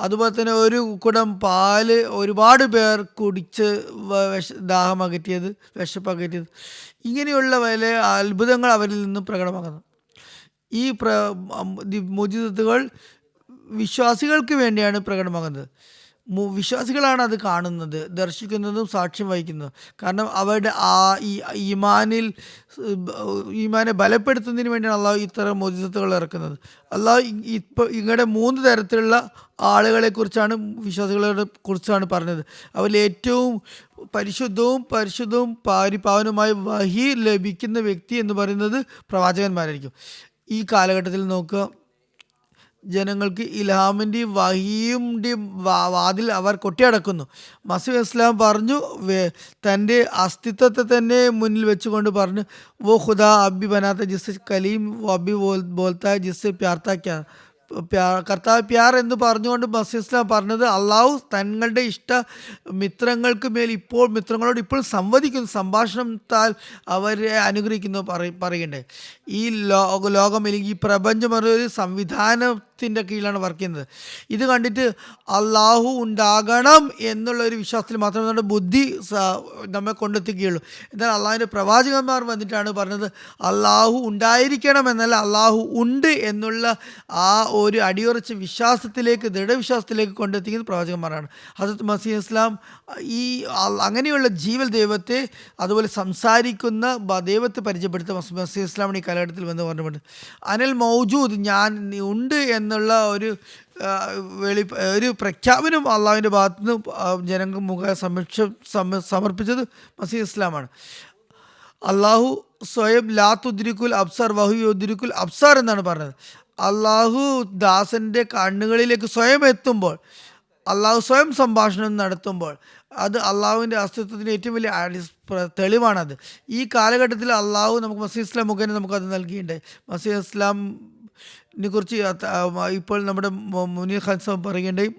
അതുപോലെ തന്നെ ഒരു കുടം പാല് ഒരുപാട് പേർ കുടിച്ച് ദാഹം അകറ്റിയത്, വിശപ്പ് അകറ്റിയത്, ഇങ്ങനെയുള്ള വലിയ അത്ഭുതങ്ങൾ അവരിൽ നിന്നും പ്രകടമാകുന്നു. ഈ മുഅ്ജിസത്തുകൾ വിശ്വാസികൾക്ക് വേണ്ടിയാണ് പ്രകടമാകുന്നത്. വിശ്വാസികളാണ് അത് കാണുന്നത്, ദർശിക്കുന്നതും സാക്ഷ്യം വഹിക്കുന്നതും. കാരണം അവരുടെ ഈമാനെ ബലപ്പെടുത്തുന്നതിന് വേണ്ടിയാണ് അള്ളാഹു ഇത്തരം മുഅ്ജിസത്തുകൾ ഇറക്കുന്നത്. അള്ളാഹു ഇങ്ങടെ 3 തരത്തിലുള്ള ആളുകളെ കുറിച്ചാണ്, വിശ്വാസികളെ കുറിച്ചാണ് പറഞ്ഞത്. അവരിൽ ഏറ്റവും പരിശുദ്ധവും പാവനുമായ വഹി ലഭിക്കുന്ന വ്യക്തി എന്ന് പറയുന്നത് പ്രവാചകന്മാരായിരിക്കും. ഈ കാലഘട്ടത്തിൽ നോക്കുക, ജനങ്ങൾക്ക് ഇൽഹാമിൻ്റെയും വഹിയുടെയും വാതിൽ അവർ കൊട്ടിയടക്കുന്നു. മസീഹ് ഇസ്ലാം പറഞ്ഞു, തൻ്റെ അസ്തിത്വത്തെ തന്നെ മുന്നിൽ വെച്ചുകൊണ്ട് പറഞ്ഞു, വോ ഖുദാ അബി ബനാത്ത ജിസ് കലീം വോ അബി ബോൽത്ത ജിസ് പ്യാർത്ത ക്യാ, കർത്താവ് പ്യാർ എന്ന് പറഞ്ഞുകൊണ്ട് മസീഹ് ഇസ്ലാം പറഞ്ഞത് അള്ളാഹു തങ്ങളുടെ ഇഷ്ട മിത്രങ്ങൾക്ക് മേൽ മിത്രങ്ങളോട് ഇപ്പോൾ സംവദിക്കുന്നു, സംഭാഷണത്താൽ അവരെ അനുഗ്രഹിക്കുന്നു പറയണ്ടേ. ഈ ലോകം അല്ലെങ്കിൽ ഈ പ്രപഞ്ചം ഒരു സംവിധാനത്തിൻ്റെ കീഴിലാണ് വർക്ക് ചെയ്യുന്നത്. ഇത് കണ്ടിട്ട് അള്ളാഹു ഉണ്ടാകണം എന്നുള്ളൊരു വിശ്വാസത്തിൽ മാത്രമേ നമ്മുടെ ബുദ്ധി നമ്മെ കൊണ്ടെത്തിക്കുകയുള്ളൂ. എന്നാൽ അള്ളാഹുവിൻ്റെ പ്രവാചകന്മാർ വന്നിട്ടാണ് പറഞ്ഞത് അള്ളാഹു ഉണ്ടായിരിക്കണം എന്നല്ല, അള്ളാഹു ഉണ്ട് എന്നുള്ള ആ ഒരു അടിയുറച്ച വിശ്വാസത്തിലേക്ക്, ദൃഢവിശ്വാസത്തിലേക്ക് കൊണ്ടെത്തിക്കുന്ന പ്രവാചകന്മാരാണ്. ഹസരത്ത് മസീഹ് ഇസ്ലാം ഈ അങ്ങനെയുള്ള ജീവൽ ദൈവത്തെ, അതുപോലെ സംസാരിക്കുന്ന ദൈവത്തെ പരിചയപ്പെടുത്ത മസീഹ് ഇസ്ലാമിന് ഈ കാലഘട്ടത്തിൽ വന്ന് പറഞ്ഞിട്ടുണ്ട്. അനൽ മൗജൂദ്, ഞാൻ ഉണ്ട് എന്നുള്ള ഒരു പ്രഖ്യാപനം അള്ളാഹുവിൻ്റെ ഭാഗത്തു നിന്ന് ജനങ്ങൾ മുഖേന സമർപ്പിച്ചത് മസീഹ് ഇസ്ലാമാണ്. അള്ളാഹു സ്വയം ലാ തുദ്രിക്കുൽ അബ്സാർ വഹു യുദ്രിക്കുൽ അബ്സാർ എന്നാണ് പറഞ്ഞത്. അള്ളാഹു ദാസൻ്റെ കണ്ണുകളിലേക്ക് സ്വയം എത്തുമ്പോൾ, അള്ളാഹു സ്വയം സംഭാഷണം നടത്തുമ്പോൾ അത് അള്ളാഹുവിൻ്റെ അസ്തിത്വത്തിൻ്റെ ഏറ്റവും വലിയ തെളിവാണത്. ഈ കാലഘട്ടത്തിൽ അള്ളാഹു നമുക്ക് മസീഹ് ഇസ്ലാം മുഖേന നമുക്കത് നൽകിയിട്ടുണ്ട്. മസീഹ് ഇസ്ലാമിനെ കുറിച്ച് ഇപ്പോൾ നമ്മുടെ മുനീർ ഖാൻ സാഹിബ് പറയുകയുണ്ടായി.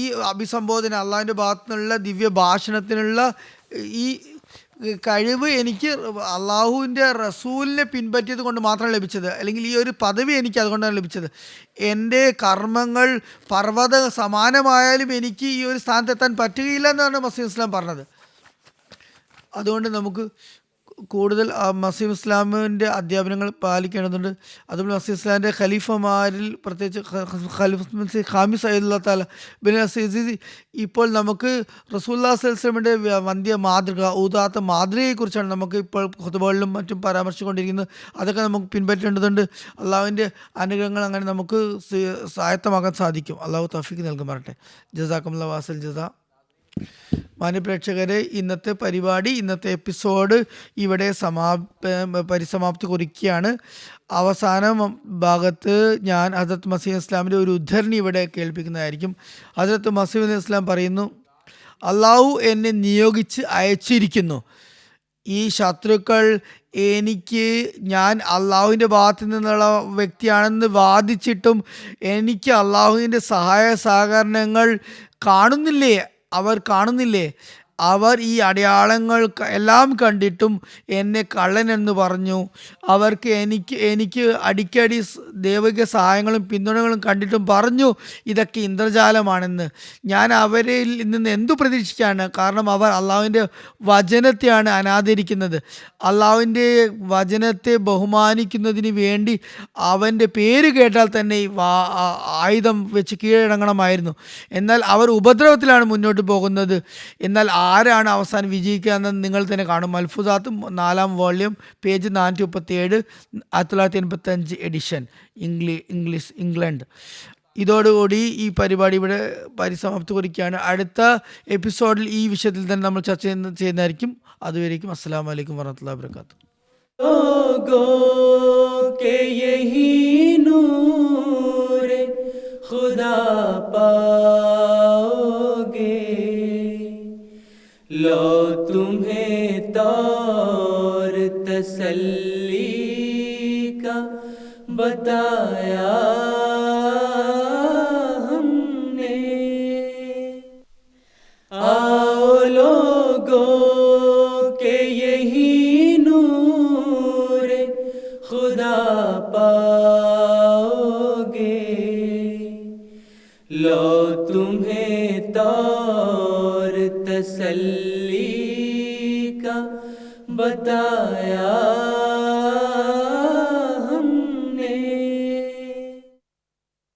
ഈ അഭിസംബോധന, അള്ളാഹുവിൻ്റെ ഭാഗത്തു നിന്നുള്ള ദിവ്യ ഭാഷണത്തിനുള്ള ഈ കഴിവ് എനിക്ക് അള്ളാഹുവിൻ്റെ റസൂലിനെ പിൻപറ്റിയത് കൊണ്ട് മാത്രമാണ് ലഭിച്ചത്, അല്ലെങ്കിൽ ഈ ഒരു പദവി എനിക്ക് അതുകൊണ്ടാണ് ലഭിച്ചത്. എൻ്റെ കർമ്മങ്ങൾ പർവ്വത സമാനമായാലും എനിക്ക് ഈ ഒരു സ്ഥാനത്തെത്താൻ പറ്റുകയില്ല എന്നാണ് മസീഹ് ഇസ്ലാം പറഞ്ഞത്. അതുകൊണ്ട് നമുക്ക് കൂടുതൽ മസീഹ് ഇസ്ലാമിൻ്റെ അധ്യാപനങ്ങൾ പാലിക്കേണ്ടതുണ്ട്. അതുപോലെ മസീഹ് ഇസ്ലാമിൻ്റെ ഖലീഫമാരിൽ പ്രത്യേകിച്ച് ഖലീഫ ഖാമിസ് സയ്യിദുല്ലാ തആല ബിൻ അസീസി ഇപ്പോൾ നമുക്ക് റസൂലുള്ളാഹി സ്വല്ലല്ലാഹു അലൈഹി വസല്ലമയുടെ വന്ധ്യ മാതൃക, ഊതാത്ത മാതൃകയെക്കുറിച്ചാണ് നമുക്ക് ഇപ്പോൾ ഖുതുബകളിലും മറ്റും പരാമർശിച്ചുകൊണ്ടിരിക്കുന്നത്. അതൊക്കെ നമുക്ക് പിൻപറ്റേണ്ടതുണ്ട്. അള്ളാഹുവിൻ്റെ അനുഗ്രഹങ്ങൾ അങ്ങനെ നമുക്ക് സ്വായത്തമാക്കാൻ സാധിക്കും. അള്ളാഹു തൗഫീഖ് നൽകുമാറട്ടെ. ജസാക്കമുല്ലാഹു വാസിൽ ജസാ. മാന്യപ്രേക്ഷകരെ, ഇന്നത്തെ പരിപാടി, ഇന്നത്തെ എപ്പിസോഡ് ഇവിടെ പരിസമാപ്തി കുറിക്കുകയാണ്. അവസാന ഭാഗത്ത് ഞാൻ ഹസരത്ത് മസീഹ് ഇസ്ലാമിൻ്റെ ഒരു ഉദ്ധരണി ഇവിടെ കേൾപ്പിക്കുന്നതായിരിക്കും. ഹസരത്ത് മസീഹ് ഇസ്ലാം പറയുന്നു, അള്ളാഹു എന്നെ നിയോഗിച്ച് അയച്ചിരിക്കുന്നു. ഈ ശത്രുക്കൾ ഞാൻ അള്ളാഹുവിൻ്റെ ഭാഗത്തു നിന്നുള്ള വ്യക്തിയാണെന്ന് വാദിച്ചിട്ടും എനിക്ക് അള്ളാഹുവിൻ്റെ സഹായ സഹകരണങ്ങൾ അവർ കാണുന്നില്ലേ? അവർ ഈ അടയാളങ്ങൾ എല്ലാം കണ്ടിട്ടും എന്നെ കള്ളനെന്ന് പറഞ്ഞു. അവർക്ക് എനിക്ക് അടിക്കടി ദൈവിക സഹായങ്ങളും പിന്തുണകളും കണ്ടിട്ടും പറഞ്ഞു ഇതൊക്കെ ഇന്ദ്രജാലമാണെന്ന്. ഞാൻ അവരിൽ നിന്ന് എന്തു പ്രതീക്ഷിക്കാണ്? കാരണം അവർ അള്ളാഹുവിൻ്റെ വചനത്തെയാണ് അനാദരിക്കുന്നത്. അള്ളാഹുവിൻ്റെ വചനത്തെ ബഹുമാനിക്കുന്നതിന് വേണ്ടി അവൻ്റെ പേര് കേട്ടാൽ തന്നെ ആയുധം വെച്ച് കീഴടങ്ങണമായിരുന്നു. എന്നാൽ അവർ ഉപദ്രവത്തിലാണ് മുന്നോട്ട് പോകുന്നത്. എന്നാൽ ആരാണ് അവസാനം വിജയിക്കുക എന്ന് നിങ്ങൾ തന്നെ കാണും. മൽഫുസാത്ത് 4-ാം വോള്യം, പേജ് 437, 1985 എഡിഷൻ, ഇംഗ്ലണ്ട്. ഇതോടുകൂടി ഈ പരിപാടി ഇവിടെ പരിസമാപ്തി കുറിക്കുകയാണ്. അടുത്ത എപ്പിസോഡിൽ ഈ വിഷയത്തിൽ തന്നെ നമ്മൾ ചർച്ച ചെയ്യുന്നതായിരിക്കും. അതുവരേക്കും അസ്സലാമു അലൈക്കും വറഹ്മത്തുള്ളാഹി വബറകാതുഹു. खुदा पाओगे, लो तुम्हें तौर तसल्ली का बताया हमने। आओ लोगों के यही नूर खुदा पाओगे, लो तुम्हें तौर तसल्ली का बताया